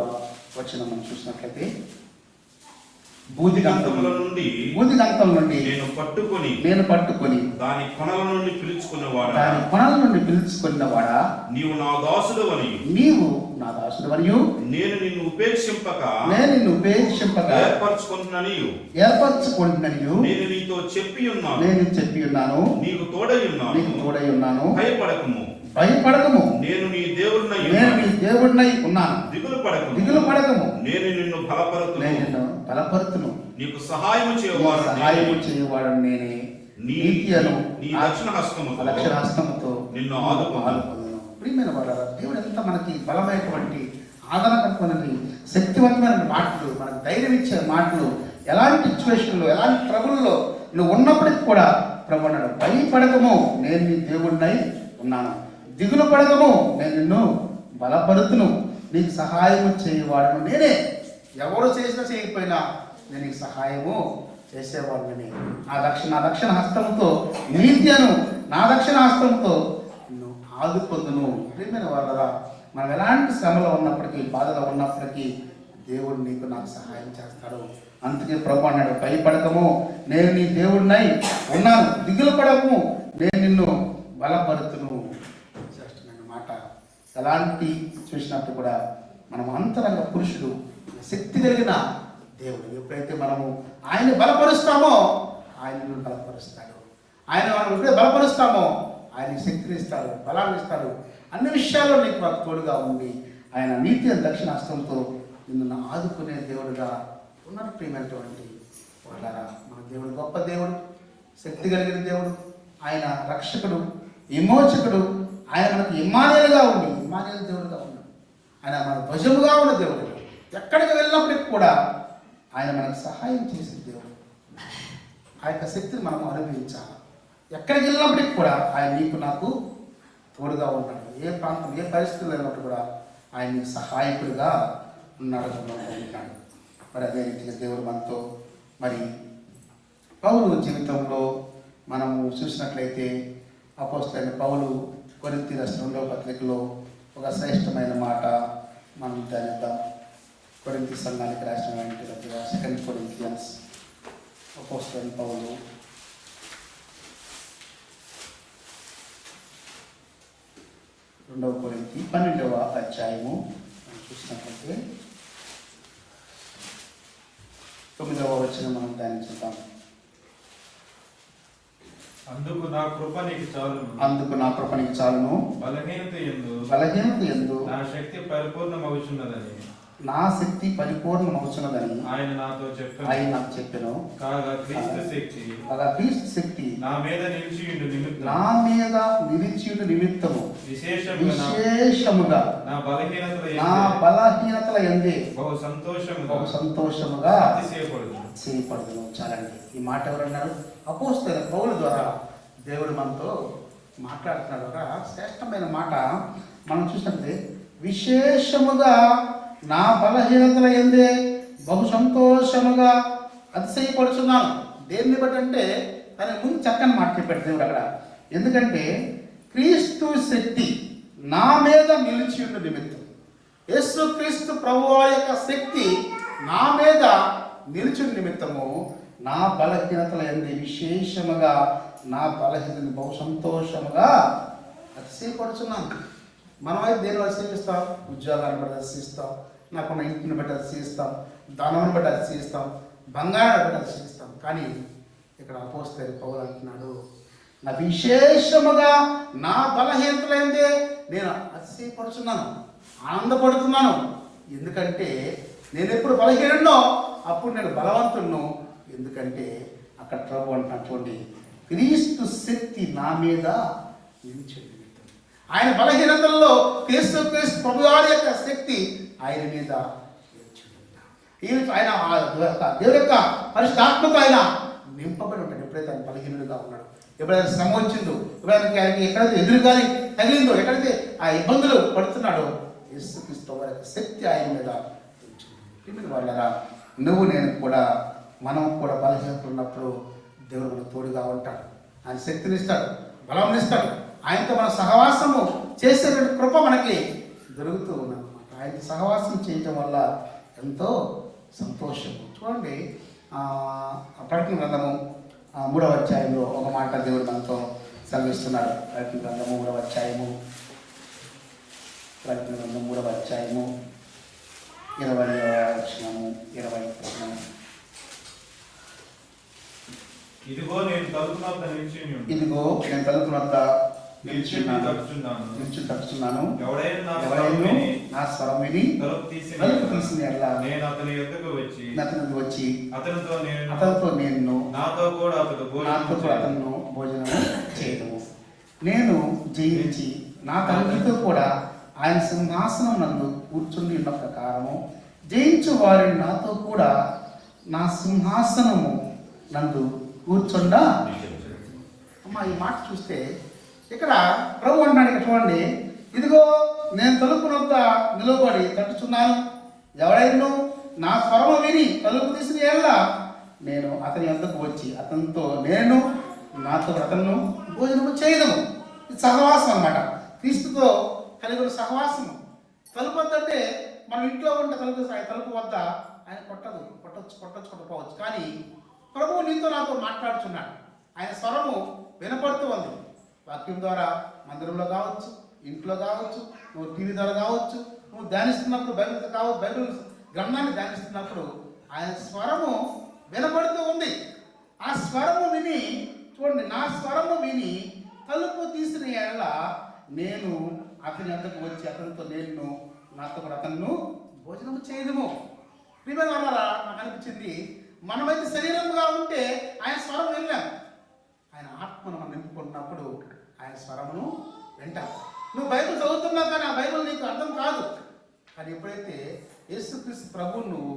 వచనం మనం చూసినట్లయితే, బూదిగంతముల నుండి బూదిగంతం నుండి నేను పట్టుకొని దాని కొనల నుండి పిలుచుకున్నవాడా, నీవు నా దాసుడవని నేను నిన్ను ఉపేక్షింపక ఏర్పరచుకుంటున్నాను నేను నీతో చెప్పి ఉన్నాను నీకు తోడై ఉన్నాను భయపడకము నేను నీ దేవుడినై ఉన్నాను, దిగులు పడకము నేను నిన్ను బలపరుతును నీకు సహాయము చేయవాడు నేనే, నీతియను నీ దక్షిణ హస్తముతో నిన్ను ఆదుకొనును. ప్రియమైన వారలారా, దేవుడు ఎంత మనకి బలమైనటువంటి ఆదరణకరమైనటువంటి శక్తివంతమైన మాటలు, మనకు ధైర్యం ఇచ్చే మాటలు, ఎలాంటి సిచ్యువేషన్లో ఎలాంటి ట్రబుల్లో నువ్వు ఉన్నప్పటికీ కూడా ప్రభు అన్నాడు, భయపడకము నేను నీ దేవుడినై ఉన్నాను, దిగులు పడకము నేను నిన్ను బలపరుతును, నీకు సహాయము చేయవాడను నేనే. ఎవరు చేసినా చేయకపోయినా నేను నీకు సహాయము చేసేవాడిని. నా దక్షిణ హస్తముతో నీత్యను నా దక్షిణ హస్తముతో నిన్ను ఆదుకొందును. ప్రియమైన వాళ్ళరా, మనం ఎలాంటి శ్రమలో ఉన్నప్పటికీ, బాధలో ఉన్నప్పటికీ దేవుడు నీకు నాకు సహాయం చేస్తాడు. అందుకే ప్రభు అన్నాడు, భయపడకము నేను నీ దేవుడినై ఉన్నాను, దిగులు పడకము నేను నిన్ను బలపరుతును. శ్రేష్టమైన మాట. ఎలాంటి చూసినప్పుడు కూడా మనం అంతరంగ పురుషుడు, శక్తి కలిగిన దేవుడు. ఎప్పుడైతే మనము ఆయన బలపరుస్తామో ఆయన బలపరుస్తాడు. ఆయన మనం ఎప్పుడైతే బలపరుస్తామో ఆయన శక్తిని ఇస్తాడు, బలాన్ని ఇస్తాడు. అన్ని విషయాల్లో నీకు మాకు తోడుగా ఉండి ఆయన నీతి దక్షిణ హస్తంతో నిన్ను ఆదుకునే దేవుడుగా ఉన్నారు. ప్రియమైనటువంటి వాళ్ళారా, మన దేవుడు గొప్ప దేవుడు, శక్తి కలిగిన దేవుడు, ఆయన రక్షకుడు, విమోచకుడు. ఆయన మనకు ఇమ్మానుయేలుగా ఉండి, ఇమ్మానుయేలు దేవుడుగా ఉన్నాడు. ఆయన మన ధ్వజముగా ఉన్న దేవుడు. ఎక్కడికి వెళ్ళినప్పటికి కూడా ఆయన మనకు సహాయం చేసే దేవుడు. ఆ యొక్క శక్తిని మనం అనుభవించాలి. ఎక్కడికి వెళ్ళినప్పటికి కూడా ఆయన నీకు నాకు తోడుగా ఉంటాడు. ఏ ప్రాంతం, ఏ పరిస్థితులు వెళ్ళినప్పుడు కూడా ఆయన నీకు సహాయకుడిగా ఉన్నాడు. మరి అదే రీతిగా దేవుడు మనతో, మరి పౌలు జీవితంలో మనము చూసినట్లయితే అపోస్తలుడైన పౌలు కొరింథీ రాసిన 2వ పత్రికలో ఒక శ్రేష్టమైన మాట మనం ధ్యానిద్దాం. కొరింథీ సంఘానికి రాసినటువంటి 2 కొరింథియన్స్ అపోస్తలుడైన పౌలు 2వ కొరింథీ 12వ అధ్యాయము మనం చూసినట్లయితే 9వ వచనం మనం ధ్యానించుతాం. అందుకు నా కృప నీకు చాలును, బలహీనత యందు నా శక్తి పరిపూర్ణమవుచున్నదని ఆయన నాకు చెప్పెను. కాగా క్రీస్తు శక్తి నా మీద నిలిచియుండు నిమిత్తము విశేషముగా నా బలహీనతల యందే బహు సంతోషముగా అతిశయపడుదును. చాలండి. ఈ మాట ఎవరన్నారు? అపోస్తలుడైన పౌలు ద్వారా దేవుడు మనతో మాట్లాడుతున్నాడు. ఒక శ్రేష్టమైన మాట మనం చూసినట్లయితే, విశేషముగా నా బలహీనతల యందే బహు సంతోషముగా అతిశయపడుచున్నాను. దేన్ని బట్టి అంటే దాని ముందు చక్కని మాట చెప్పాడు దేవుడు అక్కడ. ఎందుకంటే క్రీస్తు శక్తి నా మీద నిలిచి ఉన్న నిమిత్తం, యేసు క్రీస్తు ప్రభువు యొక్క శక్తి నా మీద నిలిచిన నిమిత్తము నా బలహీనతల యందు విశేషముగా నా బలహీనతను బహు సంతోషముగా అతిశయపడుచున్నాను. మనమైతే దేని బట్టి అతిశయిస్తాం? ఉద్యోగాన్ని బట్టి అతిశయిస్తాం, నాకున్న ఇంటిని బట్టి అతిశయిస్తాం, ధనాన్ని బట్టి అతిశయిస్తాం, బంగారాన్ని బట్టి అతిశయిస్తాం. కానీ ఇక్కడ అపోస్తలుడైన పౌలు అంటున్నాడు, నా విశేషముగా నా బలహీనతల యందే నేను అతిశయపడుచున్నాను, ఆనందపడుతున్నాను. ఎందుకంటే నేను ఎప్పుడు బలహీనున్నో అప్పుడు నేను బలవంతుడును. ఎందుకంటే అక్కడ ప్రభు అంటున్నాడు, చూడండి, క్రీస్తు శక్తి నా మీద నిలిచింది. ఆయన బలహీనతల్లో క్రీస్తు ప్రభు వారి యొక్క శక్తి ఆయన మీద నిలిచింది. ఆయన దేవుడి యొక్క పరిశుద్ధాత్మతో ఆయన నింపబడి ఉంటాడు. ఎప్పుడైతే ఆయన బలహీనుడిగా ఉన్నాడు, ఎప్పుడైనా శ్రమ వచ్చిందో, ఎప్పుడైనా ఎక్కడైతే ఎదురుగాలి తగిలిందో, ఎక్కడైతే ఆ ఇబ్బందులు పడుతున్నాడో యేసుక్రీస్తు వారి యొక్క శక్తి ఆయన మీద ఉంటుంది. వాళ్ళరా నువ్వు నేను కూడా, మనం కూడా బలహీనత ఉన్నప్పుడు దేవుడు మనకు తోడుగా ఉంటాడు. ఆయన శక్తిని ఇస్తాడు, బలం ఇస్తాడు. ఆయనతో మన సహవాసము చేసేటువంటి కృప మనకి దొరుకుతూ ఉన్నమాట. ఆయన సహవాసం చేయటం వల్ల ఎంతో సంతోషము. చూడండి, ప్రకటన గ్రంథము 3వ అధ్యాయంలో ఒక మాట దేవుడు మనతో సెలవిస్తున్నాడు. ప్రకటన గ్రంథము 3వ అధ్యాయము 20వ వచనము 20వ వచనము. ఇదిగో నేను తలుపు వద్ద నిల్చుని తట్టుచున్నాను. ఎవడైనా నా స్వరం విని తలుపు తీసిన యెడల నేను అతని యొద్దకు వచ్చి అతనితో నేను నాతో కూడా అతను భోజనం చేయడము. నేను జయించి నా తండ్రితో కూడా ఆయన సింహాసనం నందు కూర్చుని ఉన్న ప్రకారము జయించు వారిని నాతో కూడా నా సింహాసనము నందు కూర్చుండా. అమ్మ, ఈ మాట చూస్తే ఇక్కడ ప్రభు అన్నాడు, ఇక్కడ చూడండి, ఇదిగో నేను తలుపు వద్ద నిలబడి తట్టుచున్నాను. ఎవడైనా నా స్వరము విని తలుపు తీసిన యెడల నేను అతని వద్దకు వచ్చి అతనితో నేను నాతో అతను భోజనము చేయదము. ఇది సహవాసం అన్నమాట, క్రీస్తుతో కలిగిన సహవాసము. తలుపు వద్ద అంటే మనం ఇంట్లో ఉంటే తలుపు వద్ద ఆయన కొట్టకపోవచ్చు, కానీ ప్రభువు నీతో నాతో మాట్లాడుచున్నాడు. ఆయన స్వరము వినపడుతూ ఉంది. వాక్యం ద్వారా మందిరంలో కావచ్చు, ఇంట్లో కావచ్చు, నువ్వు టీవీ ద్వారా కావచ్చు, నువ్వు ధ్యానిస్తున్నప్పుడు బైబిల్ గ్రంథాన్ని ధ్యానిస్తున్నప్పుడు ఆయన స్వరము వినపడుతూ ఉంది. ఆ స్వరము విని చూడండి, నా స్వరము విని తలుపు తీసిన యెడల నేను అతని వద్దకు వచ్చి అతనితో నేను నాతో కూడా అతను భోజనము చేయడము. ప్రియమైన వాళ్ళ నాకు అనిపించింది, మనమైతే శరీరముగా ఉంటే ఆయన స్వరం వినలేం. ఆయన ఆత్మను మనం నింపుకుంటున్నప్పుడు ఆయన స్వరమును వింటాం. నువ్వు బైబిల్ చదువుతున్నావు కానీ ఆ బైబిల్ నీకు అర్థం కాదు. కానీ ఎప్పుడైతే యేసుక్రీస్తు ప్రభువు నువ్వు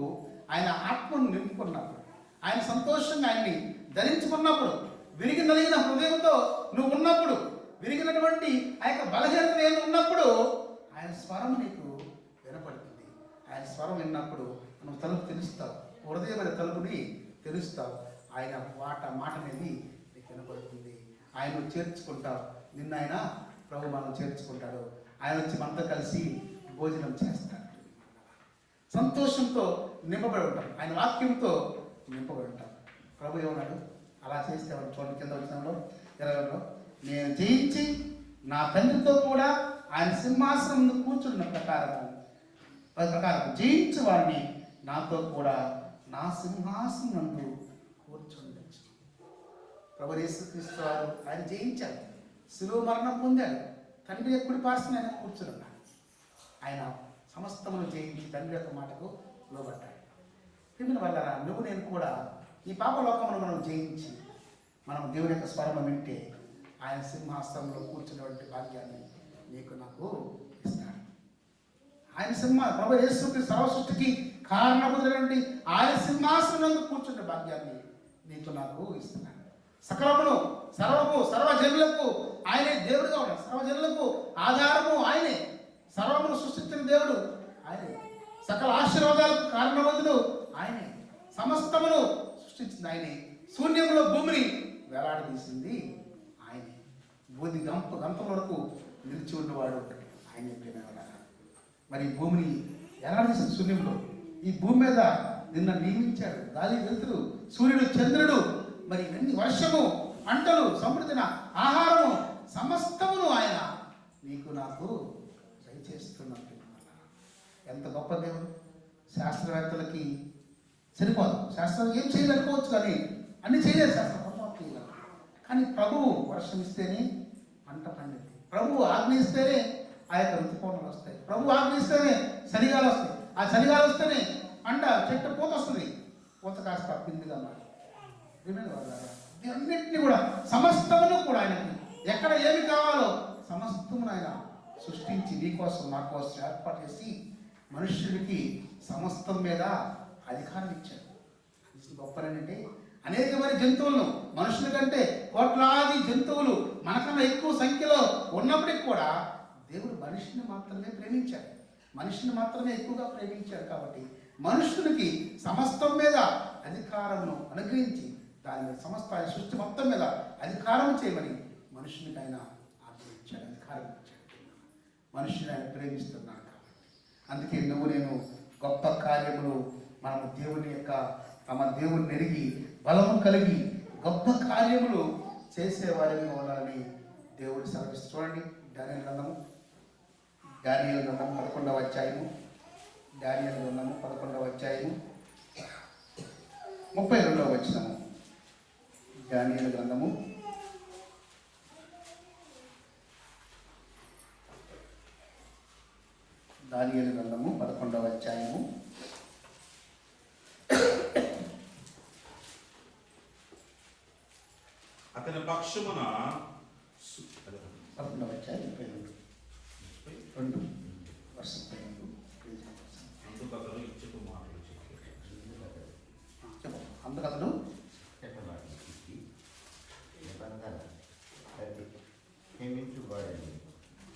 ఆయన ఆత్మను నింపుకున్నప్పుడు, ఆయన సంతోషంగా ఆయన్ని ధరించుకున్నప్పుడు, విరిగి నలిగిన హృదయంతో నువ్వు ఉన్నప్పుడు, విరిగినటువంటి ఆ యొక్క బలహీనత ఏమి ఉన్నప్పుడు ఆయన స్వరం నీకు వినపడుతుంది. ఆయన స్వరం విన్నప్పుడు నువ్వు తలుపు తెలుస్తావు, హృదయమైన తలుపుని తెలుస్తావు. ఆయన మాట అనేది నీకు వినపడుతుంది. ఆయన చేర్చుకుంటావు. నిన్న ఆయన ప్రభు మనం చేర్చుకుంటాడు. ఆయన వచ్చి మనతో కలిసి భోజనం చేస్తాడు. సంతోషంతో నింపబడి ఉంటాం, ఆయన వాక్యంతో నింపబడి ఉంటాం. ప్రభు ఏమన్నాడు? అలా చేస్తే చూడండి, కింద వచ్చినంలో 20లో నేను జయించి నా తండ్రితో కూడా ఆయన సింహాసనం కూర్చున్న ప్రకారం జయించి వాడిని నాతో కూడా నా సింహాసనం నందు కూర్చుండొచ్చు. ప్రభు యేసుక్రీస్తు వారు ఆయన జయించారు, శిలువ మరణం పొందాడు, తండ్రి ఎప్పుడు పార్శ్వన ఆయన కూర్చున్నాడు. ఆయన సమస్తమును జయించి తండ్రి యొక్క మాటకు లోబడ్డాడు. ప్రియమైన వాళ్ళారా, నువ్వు నేను కూడా ఈ పాపలోకమును మనం జయించి మనం దేవుని యొక్క స్వరం వింటే ఆయన సింహాసనంలో కూర్చున్నటువంటి భాగ్యాన్ని నీకు నాకు ఇస్తాడు. ఆయన ప్రభు యేసుక్రీస్తు సర్వ సృష్టికి కారణమైనటువంటి ఆయన సింహాసనంలో కూర్చున్న భాగ్యాన్ని నీకు నాకు ఇస్తున్నాడు. సకలమును సర్వజనులకు ఆయనే దేవుడుగా ఉన్నాడు. సర్వజనులకు ఆధారము ఆయనే. సర్వమును సృష్టించిన దేవుడు ఆయనే. సకల ఆశీర్వాదాలకు కారణవంతుడు ఆయనే. సమస్తమును సృష్టించింది ఆయనే. శూన్యంలో భూమిని వేలాడదీసింది ఆయనే. భూమి గంపల వరకు నిలిచి ఉన్నవాడు ఆయన. మరి భూమిని వేలాడదీసిన శూన్యంలో ఈ భూమి మీద నిన్న నియమించాడు. గాలి వెలుతురు, సూర్యుడు, చంద్రుడు, మరి ఇవన్నీ వర్షము, పంటలు, సమృద్ధిన ఆహారము సమస్తమును ఆయన నీకు నాకు దయచేస్తున్నట్టు. ఎంత గొప్ప దేవుడు! శాస్త్రవేత్తలకి సరిపోదు, శాస్త్రం ఏం చేయలేకపోవచ్చు, కానీ అన్ని చేయలేదు శాస్త్రం. కానీ ప్రభువు వర్షం ఇస్తేనే పంట పండింది. ప్రభువు ఆజ్ఞ ఇస్తేనే ఆ యొక్క ఋతుపవనాలు వస్తాయి. ప్రభువు ఆజ్ఞ ఇస్తేనే చలిగాలు వస్తాయి. ఆ చలిగాలు వస్తేనే పంట చెట్టు పూత వస్తుంది. పూత కాస్త పిండిగా మారి అన్నింటినీ కూడా సమస్తమును కూడా ఆయనకి ఎక్కడ ఏమి కావాలో సమస్తమును ఆయన సృష్టించి నీకోసం నా కోసం ఏర్పాటు చేసి మనుష్యుడికి సమస్తం మీద అధికారం ఇచ్చాడు. గొప్పనంటే అనేకమైన జంతువులను, మనుషుల కంటే కోట్లాది జంతువులు మనకన్నా ఎక్కువ సంఖ్యలో ఉన్నప్పటికీ కూడా దేవుడు మనిషిని మాత్రమే ప్రేమించాడు. మనిషిని మాత్రమే ఎక్కువగా ప్రేమించాడు. కాబట్టి మనుషునికి సమస్తం మీద అధికారమును అనుగ్రహించి దాని మీద సమస్త ఆయన సృష్టి మొత్తం మీద అధికారం చేయమని మనుషునికి ఆయన ఆజ్ఞించాడు, అధికారం ఇచ్చాడు. మనుషుని ఆయన ప్రేమిస్తున్నాడు. కాబట్టి అందుకే నువ్వు నేను గొప్ప కార్యములు మనము దేవుని యొక్క తమ దేవుని ఎరిగి బలము కలిగి గొప్ప కార్యములు చేసేవారిగా ఉండాలని దేవుడు సెలవిస్తూ. చూడండి దానియేలు గ్రంథము 11వ అధ్యాయము, దానియేలు గ్రంథము 11వ అధ్యాయము 32వ వచనము. దానియేలు గ్రంథము 11వ అధ్యాయము అతని పక్షమున 11వ అధ్యాయం 22 వర్షం 22. అందుకు అతను ఇచ్చుకు మాటలు చెప్పు. అందుకు అతను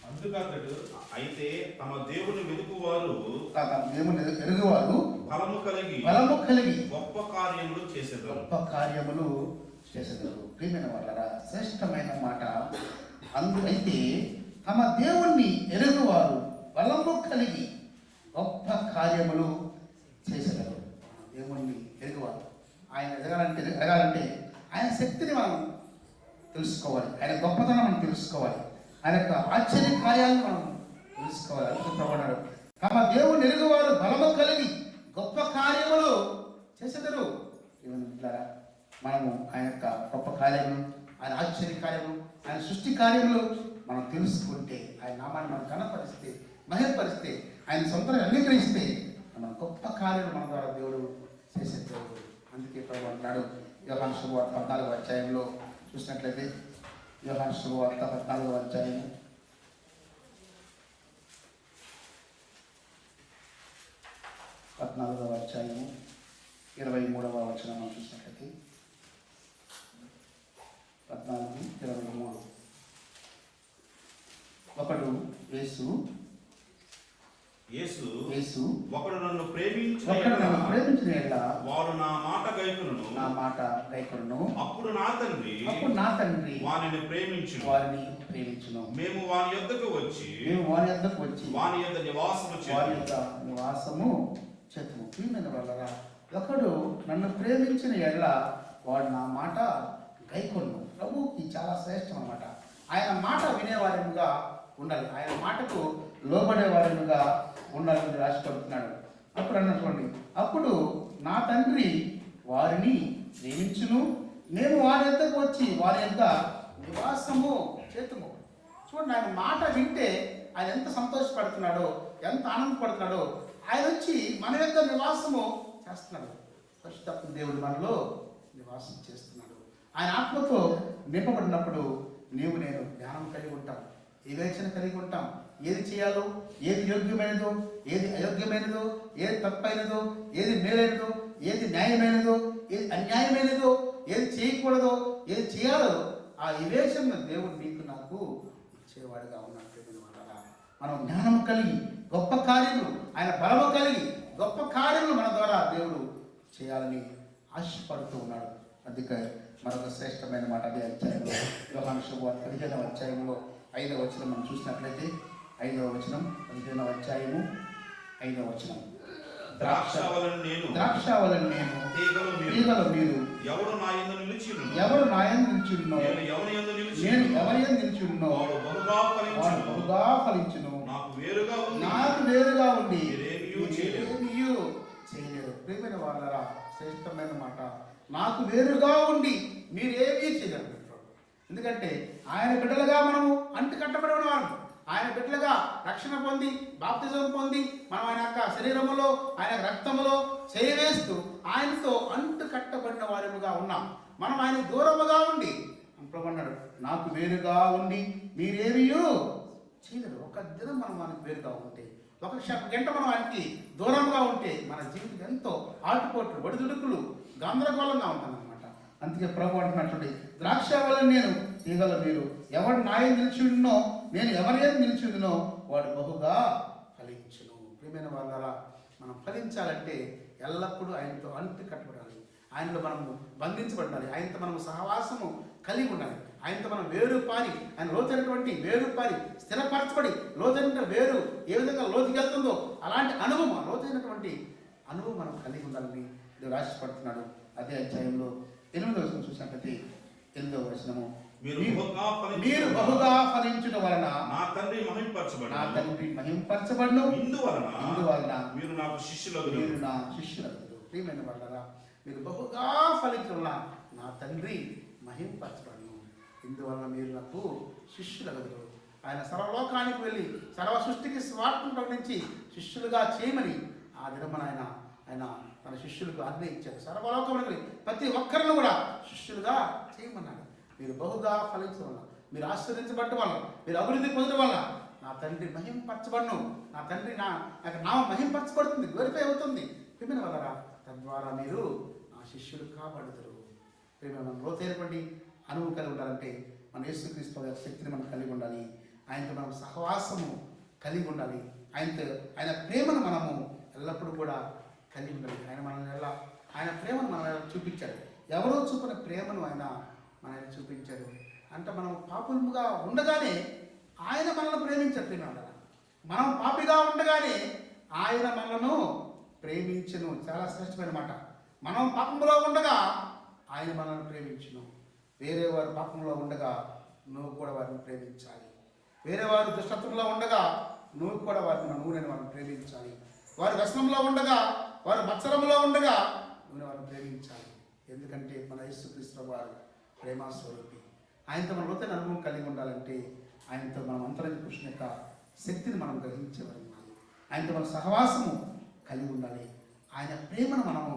అందుకు అతడు అయితే తమ దేవుని వెతుకువారు దేవుని ఎరుగువారు బలము కలిగి గొప్ప కార్యములు చేసేదారు. ప్రియమైన వాళ్ళరా, శ్రేష్టమైన మాట. అయితే తమ దేవుణ్ణి ఎరుగువారు బలము కలిగి గొప్ప కార్యములు చేసేదారు. దేవుణ్ణి ఎరుగువారు ఆయన ఎదగాలంటే ఆయన శక్తిని మనం తెలుసుకోవాలి, ఆయన గొప్పతనం మనం తెలుసుకోవాలి, ఆయన యొక్క ఆశ్చర్య కార్యాలను మనం తెలుసుకోవాలి. అనుకుంటున్నాడు తమ దేవుని ఎరుగువారు బలము కలిగి గొప్ప కార్యములు చేసేదారు. మనము ఆయన యొక్క గొప్ప కార్యములు, ఆయన ఆశ్చర్య కార్యములు, ఆయన సృష్టి కార్యములు మనం తెలుసుకుంటే, ఆయన నామాన్ని మనం ఘనపరిస్తే, మహిమపరిస్తే, ఆయన సొంతంగా అంగీకరిస్తే మన గొప్ప కార్యాలు మన ద్వారా దేవుడు చేసే దేవుడు. అందుకే ప్రభు అంటున్నాడు యోహాను శుభవార్త 14వ అధ్యాయంలో చూసినట్లయితే, యోహాను శుభవార్త 14వ అధ్యాయం 23వ వచనం మనం చూసినట్లయితే 14:23. ఒకడు యేసు ఒకడు నన్ను ప్రేమించిన వారు నా మాట గైకొనును అప్పుడు నా తండ్రి వారిని ప్రేమించును. మేము వారి యొద్దకు వచ్చి వారి యొద్ద నివాసము చేతుము. ప్రియమైన వాళ్ళరా, ఒకడు నన్ను ప్రేమించిన ఎడల వాడు నా మాట గైకొను. ప్రభువుకి చాలా శ్రేష్టం అన్నమాట. ఆయన మాట వినేవారిగా ఉండాలి, ఆయన మాటకు లోబడేవారిగా ఉండాలని రాసిపడుతున్నాడు. అప్పుడు అన్నటువంటి అప్పుడు నా తండ్రి వారిని ప్రేమించును, మేము వారి యొద్దకు వచ్చి వారి యొద్ద నివాసము చేతుము. చూడండి, ఆయన మాట వింటే ఆయన ఎంత సంతోషపడుతున్నాడో, ఎంత ఆనందపడుతున్నాడో. ఆయన వచ్చి మన యొక్క నివాసము చేస్తున్నాడు. పరిశుద్ధాత్మ దేవుడు మనలో నివాసం చేస్తున్నాడు. ఆయన ఆత్మతో నింపబడినప్పుడు నీవు నేను జ్ఞానం కలిగి ఉంటాం, వివేచన కలిగి ఉంటాం. ఏది చేయాలో, ఏది యోగ్యమైనదో, ఏది అయోగ్యమైనదో, ఏది తప్పైనదో, ఏది మేలైనదో, ఏది న్యాయమైనదో, ఏది అన్యాయమైనదో, ఏది చేయకూడదో, ఏది చేయాలో ఆ వివేచన దేవుడు నీకు నాకు ఇచ్చేవాడుగా ఉన్నాడు. మనం జ్ఞానం కలిగి గొప్ప కార్యములు, ఆయన బలము కలిగి గొప్ప కార్యములు మన ద్వారా దేవుడు చేయాలని ఆశపడుతూ ఉన్నాడు. అందుకే మరొక శ్రేష్టమైన మాట అదే అధ్యాయంలో యోహాను శుభవార్త 15వ అధ్యాయంలో 5వ వచనం మనం చూసినట్లయితే 5వ వచనం 15వ అధ్యాయము 5వ వచనం. ద్రాక్షావళిని నేను తీగలు మీరు ఎవరు నా యందు నిలిచియున్నో నేను ఎవరి యందు నిలిచియున్నో వాడు బహుగా ఫలించును. నాకు వేరుగా ఉండి ఏమీయూ చేయలేరు. ప్రియమైన వాళ్ళరా, శ్రేష్టమైన మాట. నాకు వేరుగా ఉండి మీరేమీ చేయలేరు. ఎందుకంటే ఆయన బిడ్డలుగా మనము అంటు కట్టబడి ఉన్నవారు, ఆయన బిడ్డలుగా రక్షణ పొంది బాప్తిజం పొంది మనం ఆయన యొక్క శరీరములో, ఆయన రక్తములో చేవేస్తూ ఆయనతో అంటు కట్టబడిన వారిగా ఉన్నాం. మనం ఆయన దూరముగా ఉండి అంటున్నాడు, నాకు వేరుగా ఉండి మీరేమీ చేయలేరు. ఒక దినం మనం ఆయనకు వేరుగా ఉంటే, ఒక గంట మనం ఆయనకి దూరంగా ఉంటే మన జీవితం ఎంతో ఆటుపోట్లు, ఒడిదుడుకులు, గందరగోళంగా ఉంటామన్నమాట. అందుకే ప్రభు అంటున్నటువంటి ద్రాక్షావళిని నేను తీగల మీరు ఎవడు నాయం నిలిచి ఉన్నో నేను ఎవరైనా నిలిచి ఉన్నో వాడు బహుగా ఫలించును. ప్రియమైన వాళ్ళారా, మనం ఫలించాలంటే ఎల్లప్పుడూ ఆయనతో అంటు కట్టబడాలి, ఆయనలో మనము బంధించబడాలి, ఆయనతో మనము సహవాసము కలిగి ఉండాలి, ఆయనతో మనం వేరు పారి ఆయన లోతైనటువంటి వేరు పారి స్థిరపరచబడి లోతైన వేరు ఏ విధంగా లోతుకి వెళ్తుందో అలాంటి అనుభవం లోతైనటువంటి అనుభవం మనం కలిగి ఉండాలని దేవుడు ఆశపడుతున్నాడు. అదే అధ్యాయంలో 8వ వచనం చూసినట్లయితే 8వ వచనము మీరు బహుగా ఫలించుట వలన నా తండ్రి మహింపరచబడును ఇందువలన మీరు నాకు శిష్యులకు మీరు నా శిష్యులకు. ప్రియమైన వాళ్ళరా, మీరు బహుగా ఫలించుట నా తండ్రి మహింపరచబడును ఇందువలన మీరు నాకు శిష్యులగదురు. ఆయన సర్వలోకానికి వెళ్ళి సర్వ సృష్టికి స్వార్థం ప్రకటించి శిష్యులుగా చేయమని ఆ దినమున ఆయన తన శిష్యులకు ఆజ్ఞ ఇచ్చారు. సర్వలోకములకు ప్రతి ఒక్కరిని కూడా శిష్యులుగా చేయమన్నాడు. మీరు బహుగా ఫలించడం వల్ల, మీరు ఆశీర్వదించబడటం వల్ల, మీరు అభివృద్ధి పొందడం వల్ల నా తండ్రి మహింపరచబడును, నా తండ్రి నాకు నామం మహింపరచబడుతుంది, గ్లోరిఫై అవుతుంది. ప్రియమైన వాళ్ళరా, తద్వారా మీరు నా శిష్యులు కాబడుదురు. ప్రియమైన లోతైనటువంటి అనుభవం కలిగి ఉండాలంటే మన యేసుక్రీస్తు యొక్క శక్తిని మనం కలిగి ఉండాలి, ఆయనతో మనం సహవాసము కలిగి ఉండాలి, ఆయన ప్రేమను మనము ఎల్లప్పుడూ కూడా కలిగి ఉండాలి. ఆయన ప్రేమను మనం చూపించాడు. ఎవరో చూపిన ప్రేమను ఆయన చూపించాడు. అంటే మనం పాపులుగా ఉండగానే ఆయన మనల్ని ప్రేమించాడు. ప్రేమ మనం పాపిగా ఉండగానే ఆయన మనలను ప్రేమించను. చాలా శ్రేష్టమైన మాట. మనం పాపంలో ఉండగా ఆయన మనల్ని ప్రేమించును. వేరే వారు పాపంలో ఉండగా నువ్వు కూడా వారిని ప్రేమించాలి. వేరే వారు దుష్టత్వంలో ఉండగా నువ్వు కూడా వారిని ప్రేమించాలి. వారి వ్యసనంలో ఉండగా, వారి మత్సరంలో ఉండగా నువ్వు వారిని ప్రేమించాలి. ఎందుకంటే మన యేసుక్రీస్తు వారు ప్రేమస్వరూపి. ఆయనతో మన లోతైన అనుభవం కలిగి ఉండాలంటే ఆయనతో మనం అంతరంగ పురుషుని యొక్క శక్తిని మనం గ్రహించేవారు ఉండాలి. ఆయనతో మన సహవాసము కలిగి ఉండాలి. ఆయన ప్రేమను మనము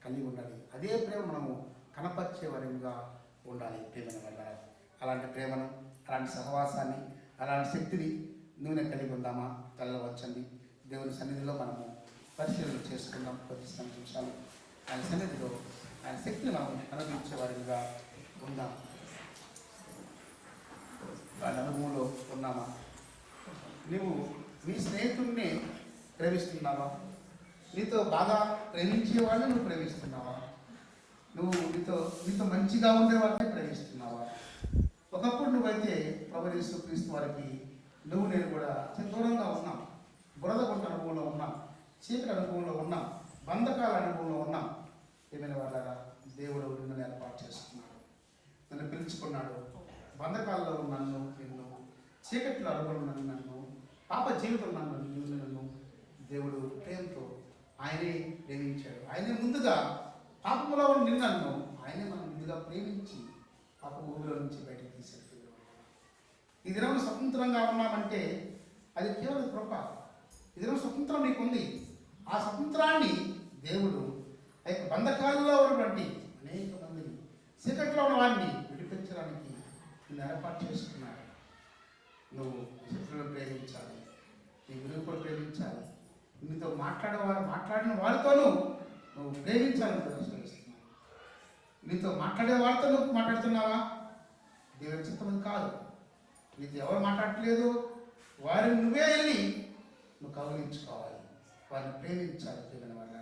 కలిగి ఉండాలి. అదే ప్రేమ మనము కనపరిచేవారిగా ఉండాలి. ప్రేమను వల్ల అలాంటి ప్రేమను, అలాంటి సహవాసాన్ని, అలాంటి శక్తిని నువ్వునే కలిగి ఉందామా? తలలో వచ్చండి. దేవుని సన్నిధిలో మనము పరిశీలన చేసుకుందాం. కొద్ది నిమిషాలు ఆయన సన్నిధిలో ఆయన శక్తిని మనం అనుభవించే వారిగా ఉందాం. వాళ్ళ అనుభవంలో ఉన్నామా? నువ్వు నీ స్నేహితుడిని ప్రేమిస్తున్నావా? నీతో బాగా ప్రేమించే వాళ్ళని నువ్వు ప్రేమిస్తున్నావా? నువ్వు నీతో మంచిగా ఉండే వాళ్ళని ప్రేమిస్తున్నావా? ఒకప్పుడు నువ్వైతే ప్రభువు యేసుక్రీస్తు వారికి నేను కూడా దూరంగా ఉన్నాం, బురద గుంట అనుభవంలో ఉన్నాం, చీకటి అనుభవంలో ఉన్నాం, బంధకాల అనుభవంలో ఉన్నాం. ఏమైనా వాళ్ళ దేవుడు నిన్ను ఏర్పాటు చేసుకున్నాడు, నన్ను పిలుచుకున్నాడు. బంధకాల్లో నన్ను, నిన్ను చీకట్లో అనుభవం నన్ను, పాప జీవితం నన్ను దేవుడు ప్రేమతో ఆయనే ప్రేమించాడు. ఆయనే ముందుగా పాపములో నిన్ను ఆయనే మనం ముందుగా ప్రేమించి పాప ఊరిలో నుంచి బయటకు తీసేది. ఈ దినం స్వతంత్రంగా ఉన్నామంటే అది కేవలం కృప. ఈ దినం స్వతంత్రం నీకుంది. ఆ స్వతంత్రాన్ని దేవుడు ఆ యొక్క బంధకాలలో ఉన్నటువంటి అనేక మందిని, చీకట్లో ఉన్న వాడిని విడిపించడానికి నిన్ను ఏర్పాటు చేసుకున్నాడు. నువ్వు శత్రువులను ప్రేమించాలి, నీ విలువలు ప్రేమించాలి, నీతో మాట్లాడిన వారితోనూ నువ్వు ప్రేమించాలని ప్రదర్శిస్తున్నావు. నీతో మాట్లాడే వారితో నువ్వు మాట్లాడుతున్నావా? దేవుని చిత్తమని కాదు. నీతో ఎవరు మాట్లాడట్లేదు, వారిని నువ్వే వెళ్ళి నువ్వు కౌలించుకోవాలి, వారిని ప్రేమించాలి. దేవుని వల్ల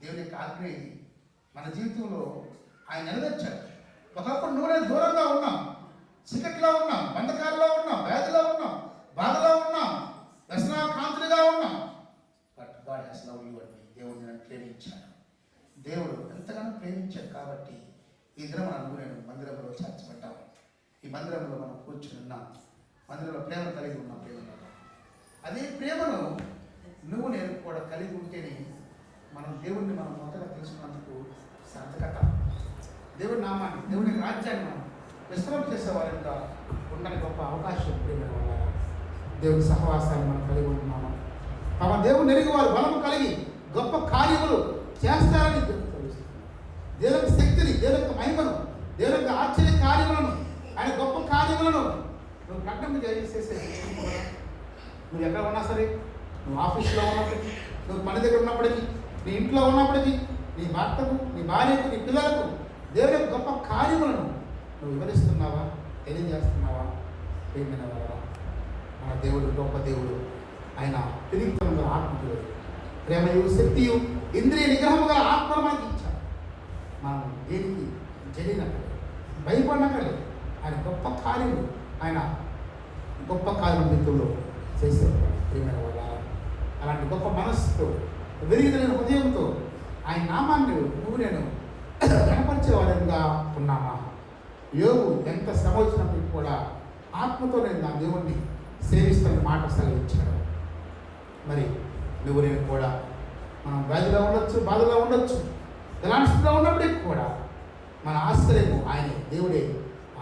దేవుని యొక్క ఆజ్ఞ ఇది. మన జీవితంలో ఆయన నెరవేర్చాడు. ఒకప్పుడు నువ్వు దూరంగా ఉన్నాం, చీకట్లో ఉన్నాం, బంధకాల్లో ఉన్నాం, వ్యాధిలో ఉన్నాం, బాధలో ఉన్నాం, వ్యసనాకాంతులుగా ఉన్నాం. But God has loved you అండి. దేవుడు నన్ను ప్రేమించాడు. దేవుడు ఎంతగానో ప్రేమించాడు కాబట్టి ఈ దినం నేను మందిరంలో చేర్చబడ్డాము. ఈ మందిరంలో మనం కూర్చుని ఉన్నాం, మందిరంలో ప్రేమ కలిగి ఉన్నాం. ప్రేమ అదే ప్రేమను నేను కూడా కలిగి ఉంటేనే మనం దేవుడిని మనం మొదట తెలుసుకున్నందుకు సార్థకత, దేవుడి నామాన్ని, దేవుడి రాజ్యాన్ని మనం విస్తరణ చేసేవారిగా ఉండడానికి గొప్ప అవకాశం. ప్రేమ వల్ల దేవుడి సహవాసాన్ని మనం కలిగి ఉంటున్నాము. తమ దేవుడు నెరిగి వారు బలము కలిగి గొప్ప కార్యములు చేస్తారని తెలుస్తుంది. దేవుని శక్తిని, దేవుని మహిమను, దేవుని యొక్క ఆశ్చర్య కార్యములను, ఆయన గొప్ప కార్యములను నువ్వు ప్రకటన చేసే. నువ్వు ఎక్కడ ఉన్నా సరే, నువ్వు ఆఫీస్లో ఉన్నప్పటికీ, నువ్వు పని దగ్గర ఉన్నప్పటికీ, నీ ఇంట్లో ఉన్నప్పటికీ, నీ భర్తకు, నీ భార్యకు, నీ పిల్లలకు దేవుని యొక్క గొప్ప కార్యములను నువ్వు వివరిస్తున్నావా, తెలియజేస్తున్నావా? ప్రియమైన వారా, మన దేవుడు గొప్ప దేవుడు. ఆయన తిరిగితనంలో ఆత్మకుడు, ప్రేమయు శక్తియు ఇంద్రియ నిగ్రహము గల ఆత్మను మనకి ఇచ్చాడు. మనం దేనికి జరిగినట్టు భయపడినక్కర్లేదు. ఆయన గొప్ప కార్యములు, ఆయన గొప్ప కార్యములు మిత్రులు చేసేవాడు. ప్రియమైన వాళ్ళ, అలాంటి గొప్ప మనస్సుతో విరిగిన హృదయంతో ఆయన నామాన్ని నువ్వు నేను కనపరిచేవారంగా ఉన్నామా? యోగు ఎంత శ్రమ వచ్చినప్పటికీ కూడా ఆత్మతో నేను నా దేవుణ్ణి సేవిస్తున్న మాట సెలవిచ్చాడు. మరి నువ్వు నేను కూడా మనం వ్యాధిలో ఉండొచ్చు, బాధలో ఉండొచ్చు, ఎలాంటి స్థితిలో ఉన్నప్పటికీ కూడా మన ఆశ్రయము ఆయనే, దేవుడే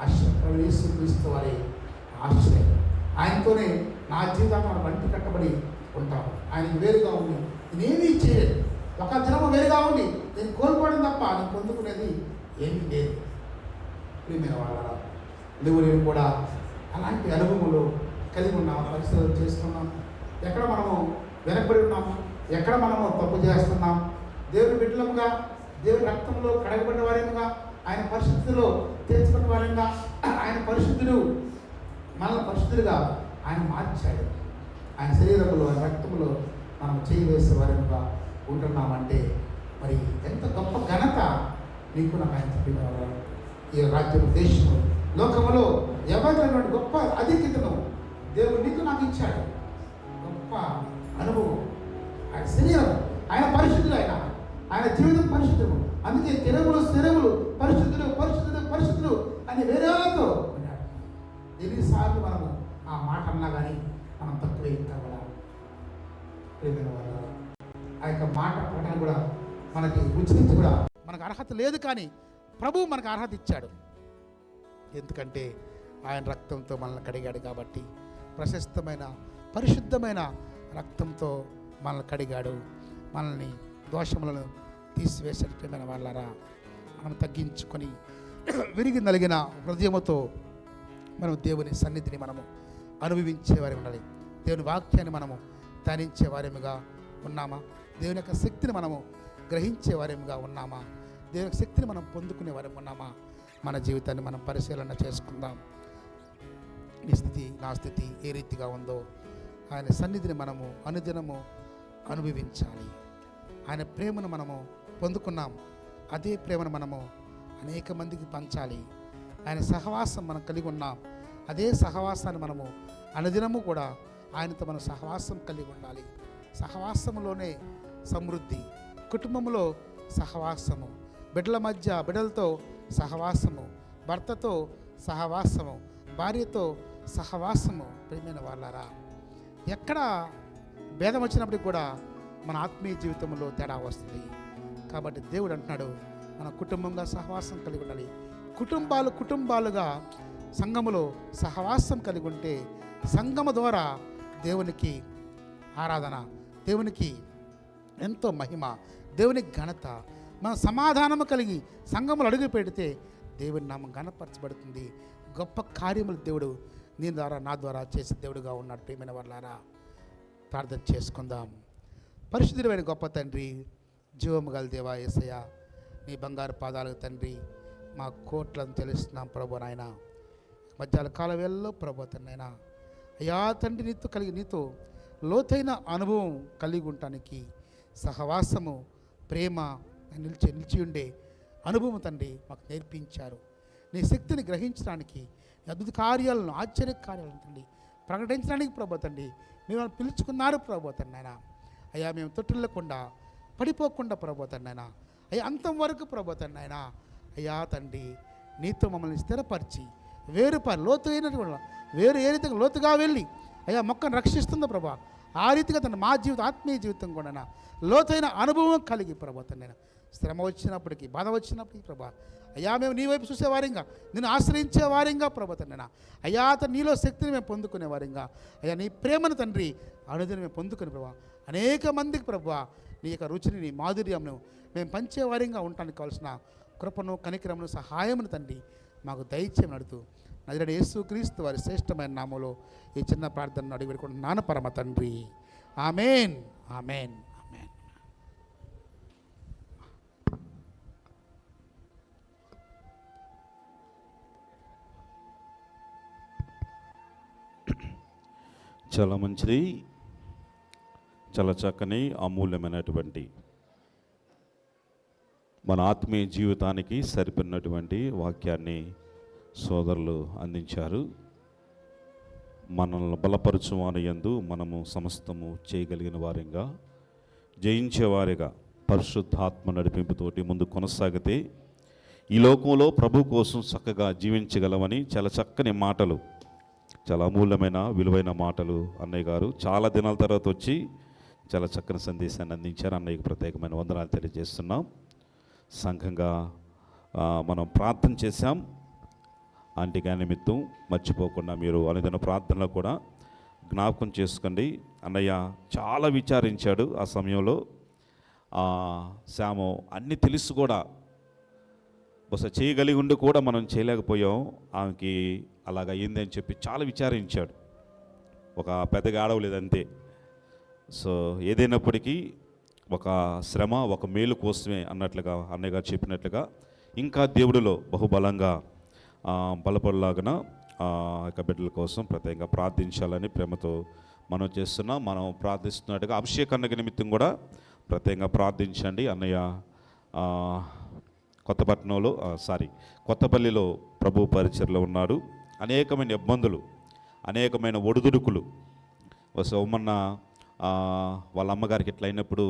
ఆశ్రయం. యేసుక్రీస్తు వారి ఆశ్రయం. ఆయనతోనే నా జీవితాన్ని మనం వంటి కట్టబడి ఉంటాం. ఆయనకి వేరుగా ఉండి నేనేమీ చేయలేదు. ఒక దినము వేరుగా ఉండి నేను కోల్పోవడం తప్ప నేను పొందుకునేది ఏమీ లేదు. ప్రియమైన వాళ్ళ, నువ్వు నేను కూడా అలాంటి అనుభవములు కలిగి ఉన్నాము, పరిశీలన చేస్తున్నాం. ఎక్కడ మనము వెనకబడి ఉన్నాము, ఎక్కడ మనము తప్పు చేస్తున్నాం, దేవుని బిడ్డలముగా, దేవుని రక్తంలో కడగబడిన వారంగా, ఆయన పరిశుద్ధిలో తీర్చుకున్న వారంగా, ఆయన పరిశుద్ధులు మనల్ని పరిశుద్ధులుగా ఆయన మార్చాడు. ఆయన శరీరములో, ఆయన రక్తములో మనం చేయవేసే వారంగా ఉంటున్నామంటే మరి ఎంత గొప్ప ఘనత నీకు నాకు ఆయన చెప్పిన ఈ రాజ్యం, దేశంలో, లోకములో ఎవరినటువంటి గొప్ప అధిక్యతను దేవుడు నీకు నాకు ఇచ్చాడు. గొప్ప అనుభవం. ఆయన శరీరం, ఆయన పరిశుద్ధులు, ఆయన జీవితం పరిశుద్ధము. అందుకే స్థిరములు పరిశుద్ధులు పరిశుద్ధులు పరిశుద్ధులు అని వేరేతో ఉన్నాడు. ఎన్నిసార్లు మనము ఆ మాట అన్నా కానీ మనం తక్కువే కూడా. ప్రియమైన వాళ్ళ, ఆ యొక్క మాట ప్రకటన కూడా మనకి ఉచిత కూడా మనకు అర్హత లేదు, కానీ ప్రభువు మనకు అర్హత ఇచ్చాడు. ఎందుకంటే ఆయన రక్తంతో మనల్ని కడిగాడు కాబట్టి, ప్రశస్తమైన పరిశుద్ధమైన రక్తంతో మనల్ని కడిగాడు. మనల్ని దోషములను తీసివేసాడు. ప్రియమైన వాళ్ళారా, మనం తగ్గించుకొని విరిగి నలిగిన హృదయముతో మనం దేవుని సన్నిధిని మనము అనుభవించేవారి ఉండాలి. దేవుని వాక్యాన్ని మనము ధ్యానించే వారేముగా ఉన్నామా? దేవుని యొక్క శక్తిని మనము గ్రహించే వారేముగా ఉన్నామా? దేవుని యొక్క శక్తిని మనం పొందుకునే వారేమి ఉన్నామా? మన జీవితాన్ని మనం పరిశీలన చేసుకుందాం. నీ స్థితి, నా స్థితి ఏ రీతిగా ఉందో ఆయన సన్నిధిని మనము అనుదినము అనుభవించాలి. ఆయన ప్రేమను మనము పొందుకున్నాం, అదే ప్రేమను మనము అనేక మందికి పంచాలి. ఆయన సహవాసం మనం కలిగి ఉన్నాం, అదే సహవాసాన్ని మనము అనుదినము కూడా ఆయనతో మనం సహవాసం కలిగి ఉండాలి. సహవాసములోనే సమృద్ధి, కుటుంబంలో సహవాసము, బిడ్డల మధ్య బిడ్డలతో సహవాసము, భర్తతో సహవాసము, భార్యతో సహవాసము. ప్రియమైన వాళ్ళారా, ఎక్కడ భేదం వచ్చినప్పటికి కూడా మన ఆత్మీయ జీవితంలో తేడా వస్తుంది. కాబట్టి దేవుడు అంటున్నాడు, మన కుటుంబంగా సహవాసం కలిగి ఉండాలి. కుటుంబాలుగా సంఘములో సహవాసం కలిగి ఉంటే సంఘము ద్వారా దేవునికి ఆరాధన, దేవునికి ఎంతో మహిమ, దేవునికి ఘనత. మన సమాధానము కలిగి సంఘములు అడుగు పెడితే దేవుని నామం ఘనపరచబడుతుంది. గొప్ప కార్యములు దేవుడు నీ ద్వారా, నా ద్వారా చేసే దేవుడుగా ఉన్నాడు. ప్రియమైన వాళ్ళారా, ప్రార్థన చేసుకుందాం. పరిశుద్ధుడైన గొప్ప తండ్రి, జీవము గల దేవా యేసయ్య, నీ బంగారు పాదాలకు తండ్రి మా కోట్లను తెలుస్తున్నాం ప్రభు. నాయన మధ్యాహ్న కాల వేళల్లో ప్రభు తండ్రి, అయ్యా తండ్రి, నీతో లోతైన అనుభవం కలిగి ఉండటానికి సహవాసము, ప్రేమ నిలిచి ఉండే అనుభవం తండ్రి మాకు నేర్పించారు. నీ శక్తిని గ్రహించడానికి, అద్భుత కార్యాలను, ఆశ్చర్య కార్యాలను తండ్రి ప్రకటించడానికి ప్రభు తండ్రి మేము పిలుచుకున్నారు ప్రభు తండ్రి. అయ్యా మేము తొట్టిల్లకుండా పడిపోకుండా ప్రభు తండ్రి, అయ్యా అంతం వరకు ప్రభు తండ్రి, అయ్యా తండ్రి నీతో మమ్మల్ని స్థిరపరిచి వేరు ఏ రీతిగా లోతుగా వెళ్ళి అయ్యా మొక్కను రక్షిస్తుందో ప్రభా, ఆ రీతిగా తన మా జీవితం, ఆత్మీయ జీవితం కూడా లోతైన అనుభవం కలిగి ప్రభా తండ్రి, శ్రమ వచ్చినప్పటికీ, బాధ వచ్చినప్పటికీ ప్రభా, అయ్యా మేము నీ వైపు చూసేవారింగా, నిన్ను ఆశ్రయించేవారింగా ప్రభా తండ్రి, అయ్యా నీలో శక్తిని మేము పొందుకునేవారింగా, అయ్యా నీ ప్రేమను తండ్రి అనుదినం మేము పొందుకుని ప్రభా, అనేక మందికి ప్రభా నీ యొక్క రుచిని, నీ మాధుర్యంను మేము పంచేవారింగా ఉండటానికి కావాల్సిన కృపను, కనికరమును, సహాయమును తండ్రి మాకు దయచేయమని నడుతూ నజరేయుడైన యేసుక్రీస్తు వారి శ్రేష్టమైన నామములో ఈ చిన్న ప్రార్థనను అడిగి పెట్టుకుంటున్నాను పరమ తండ్రి. ఆమేన్, ఆమేన్, ఆమేన్. చాలా మంచిది, చాలా చక్కని అమూల్యమైనటువంటి మన ఆత్మీయ జీవితానికి సరిపడినటువంటి వాక్యాన్ని సోదరులు అందించారు. మనల్ని బలపరచువాని యందు మనము సమస్తము చేయగలిగిన వారిగా, జయించేవారిగా పరిశుద్ధాత్మ నడిపింపుతోటి ముందు కొనసాగితే ఈ లోకంలో ప్రభు కోసం చక్కగా జీవించగలమని చాలా చక్కని మాటలు, చాలా అమూల్యమైన విలువైన మాటలు అన్నయ్య గారు చాలా దినాల తర్వాత వచ్చి చాలా చక్కని సందేశాన్ని అందించారు. అన్నయ్యకి ప్రత్యేకమైన వందనాలు తెలియజేస్తున్నాం. సంఘంగా మనం ప్రార్థన చేశాం. ఆంటీగా నిమిత్తం మర్చిపోకుండా మీరు అనుదిన ప్రార్థనలో కూడా జ్ఞాపకం చేసుకోండి. అన్నయ్య చాలా విచారించాడు ఆ సమయంలో. శ్యాము అన్నీ తెలుసు కూడా, బహుశా చేయగలిగి ఉండి కూడా మనం చేయలేకపోయాం, ఆమెకి అలాగ అయ్యింది అని చెప్పి చాలా విచారించాడు. ఒక పెద్దగా ఆడవలేదంతే. సో ఏదైనప్పటికీ ఒక శ్రమ, ఒక మేలు కోసమే అన్నట్లుగా అన్నయ్య గారు చెప్పినట్లుగా ఇంకా దేవుడిలో బహుబలంగా బలపడలాగిన యొక్క బిడ్డల కోసం ప్రత్యేకంగా ప్రార్థించాలని ప్రేమతో మనం చేస్తున్నాం. మనం ప్రార్థిస్తున్నట్టుగా అభిషేకానికి నిమిత్తం కూడా ప్రత్యేకంగా ప్రార్థించండి. అన్నయ్య కొత్తపల్లిలో ప్రభు పరిచర్లో ఉన్నాడు. అనేకమైన ఇబ్బందులు, అనేకమైన ఒడిదుడుకులు. సోమన్న వాళ్ళ అమ్మగారికి ఇట్లా అయినప్పుడు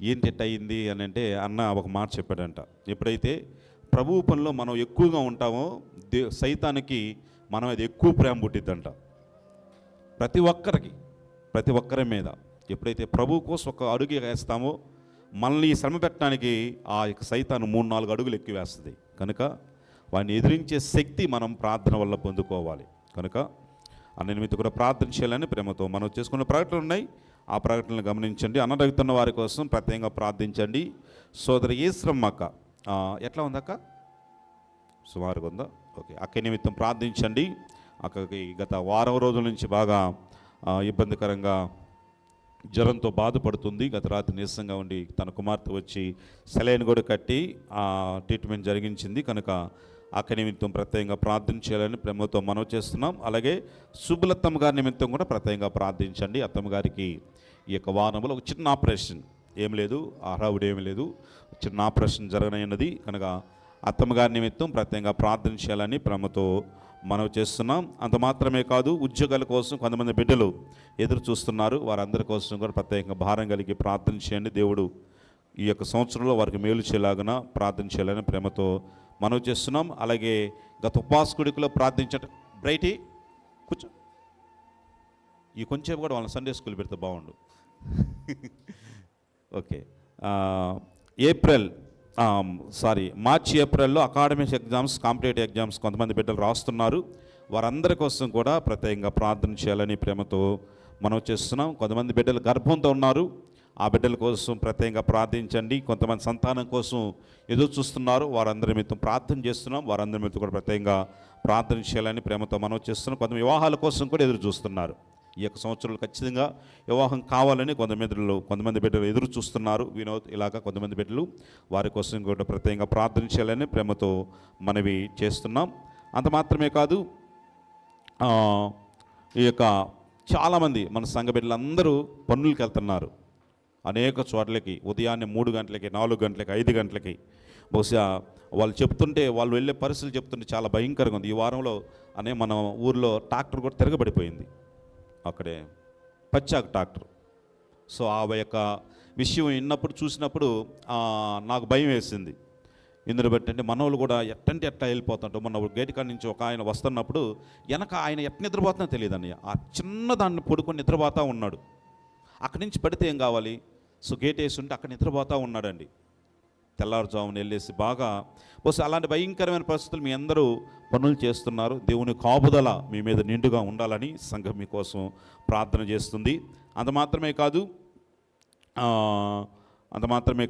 ఏంటి ఎట్ట అయింది అని అంటే అన్న ఒక మాట చెప్పాడంట, ఎప్పుడైతే ప్రభువు పనిలో మనం ఎక్కువగా ఉంటామో సైతానికి మనం అది ఎక్కువ ప్రేమ పుట్టిద్దంట. ప్రతి ఒక్కరి మీద ఎప్పుడైతే ప్రభు కోసం ఒక అడుగు వేస్తామో మనల్ని శ్రమ పెట్టడానికి ఆ యొక్క సైతాను 3-4 అడుగులు ఎక్కువ వేస్తుంది. కనుక వాడిని ఎదిరించే శక్తి మనం ప్రార్థన వల్ల పొందుకోవాలి. కనుక అన్ని నిమిత్తం కూడా ప్రార్థన చేయాలని ప్రేమతో మనం చేసుకున్న ప్రకటనలు ఉన్నాయి. ఆ ప్రకటనలు గమనించండి. అన్నరుగుతున్న వారి కోసం ప్రత్యేకంగా ప్రార్థించండి. సోదరి ఏశ్రమ్మక్క ఎట్లా ఉందక్క? సుమారుగా ఉందా? ఓకే. అక్క నిమిత్తం ప్రార్థించండి. అక్కకి గత వారం రోజుల నుంచి బాగా ఇబ్బందికరంగా జ్వరంతో బాధపడుతుంది. గత రాత్రి నీరసంగా ఉండి తన కుమార్తె వచ్చి సెలైన్ కూడా కట్టి ట్రీట్మెంట్ జరిగించింది. కనుక అక్క నిమిత్తం ప్రత్యేకంగా ప్రార్థన చేయాలని ప్రేమతో మనవి చేస్తున్నాం. అలాగే సుబ్బులత్తమ్మ గారి నిమిత్తం కూడా ప్రత్యేకంగా ప్రార్థించండి. అత్తమ్మ గారికి ఈ యొక్క వారంలో ఒక చిన్న ఆపరేషన్, ఏం లేదు, హడావుడి ఏమి లేదు, చిన్న ఆపరేషన్ జరగనన్నది. కనుక అత్తమ్మ గారి నిమిత్తం ప్రత్యేకంగా ప్రార్థన చేయాలని ప్రేమతో మనవి చేస్తున్నాం. అంత మాత్రమే కాదు, ఉద్యోగాల కోసం కొంతమంది బిడ్డలు ఎదురు చూస్తున్నారు. వారందరి కోసం కూడా ప్రత్యేకంగా భారం కలిగి ప్రార్థన చేయండి. దేవుడు ఈ యొక్క సంవత్సరంలో వారికి మేలు చేయలాగున ప్రార్థన చేయాలని ప్రేమతో మనవి చేస్తున్నాం. అలాగే గత ఉపాసకుడిలో ప్రార్థించట బ్రైటీ కూర్చో, ఈ కొంచెం కూడా వాళ్ళని సండే స్కూల్ పెడితే బాగుండు. ఓకే. మార్చి ఏప్రిల్లో అకాడమిక్ ఎగ్జామ్స్, కాంపిటేటివ్ ఎగ్జామ్స్ కొంతమంది బిడ్డలు రాస్తున్నారు. వారందరి కోసం కూడా ప్రత్యేకంగా ప్రార్థన చేయాలని ప్రేమతో మనం చేస్తున్నాం. కొంతమంది బిడ్డలు గర్భంతో ఉన్నారు, ఆ బిడ్డల కోసం ప్రత్యేకంగా ప్రార్థించండి. కొంతమంది సంతానం కోసం ఎదురు చూస్తున్నారు, వారందరి నిమిత్తం ప్రార్థన చేస్తున్నాం. వారందరి నిమిత్తం కూడా ప్రత్యేకంగా ప్రార్థన చేయాలని ప్రేమతో మనం చేస్తున్నాం. కొంతమంది వివాహాల కోసం కూడా ఎదురు చూస్తున్నారు. ఈ యొక్క సంవత్సరంలో ఖచ్చితంగా వివాహం కావాలని కొంతమంది బిడ్డలు ఎదురు చూస్తున్నారు. వినోద్ ఇలాగా కొంతమంది బిడ్డలు, వారి కోసం కూడా ప్రత్యేకంగా ప్రార్థన చేయాలని ప్రేమతో మనవి చేస్తున్నాం. అంత మాత్రమే కాదు, ఈ యొక్క చాలామంది మన సంఘ బిడ్డలందరూ పనులకు వెళ్తున్నారు. అనేక చోట్లకి ఉదయాన్నే 3 గంటలకి, 4 గంటలకి, 5 గంటలకి. బహుశా వాళ్ళు చెప్తుంటే, వాళ్ళు వెళ్ళే పరిస్థితులు చెప్తుంటే చాలా భయంకరంగా ఉంది. ఈ వారంలో మన ఊర్లో ట్రాక్టర్ కూడా తిరగబడిపోయింది. అక్కడే పచ్చాక ట్రాక్టర్. సో ఆ యొక్క విషయం విన్నప్పుడు, చూసినప్పుడు నాకు భయం వేసింది. ఇందులో బట్టి మనోళ్ళు కూడా ఎట్లా వెళ్ళిపోతుంటారు. మొన్న గేట్ కాడ నుంచి ఒక ఆయన వస్తున్నప్పుడు వెనక ఆయన నిద్రపోతున్నా తెలియదు అన్నయ్య, ఆ చిన్న దాన్ని పడుకొని నిద్రపోతూ ఉన్నాడు. అక్కడి నుంచి పడితే ఏం కావాలి? సో గేట్ వేసి ఉంటే అక్కడ నిద్రపోతూ ఉన్నాడండి. తెల్లారుజామున వెళ్ళేసి బాగా బహుశా అలాంటి భయంకరమైన పరిస్థితులు మీ అందరూ పనులు చేస్తున్నారు. దేవుని కాపుదల మీ మీద నిండుగా ఉండాలని సంఘం మీకోసం ప్రార్థన చేస్తుంది. అంత మాత్రమే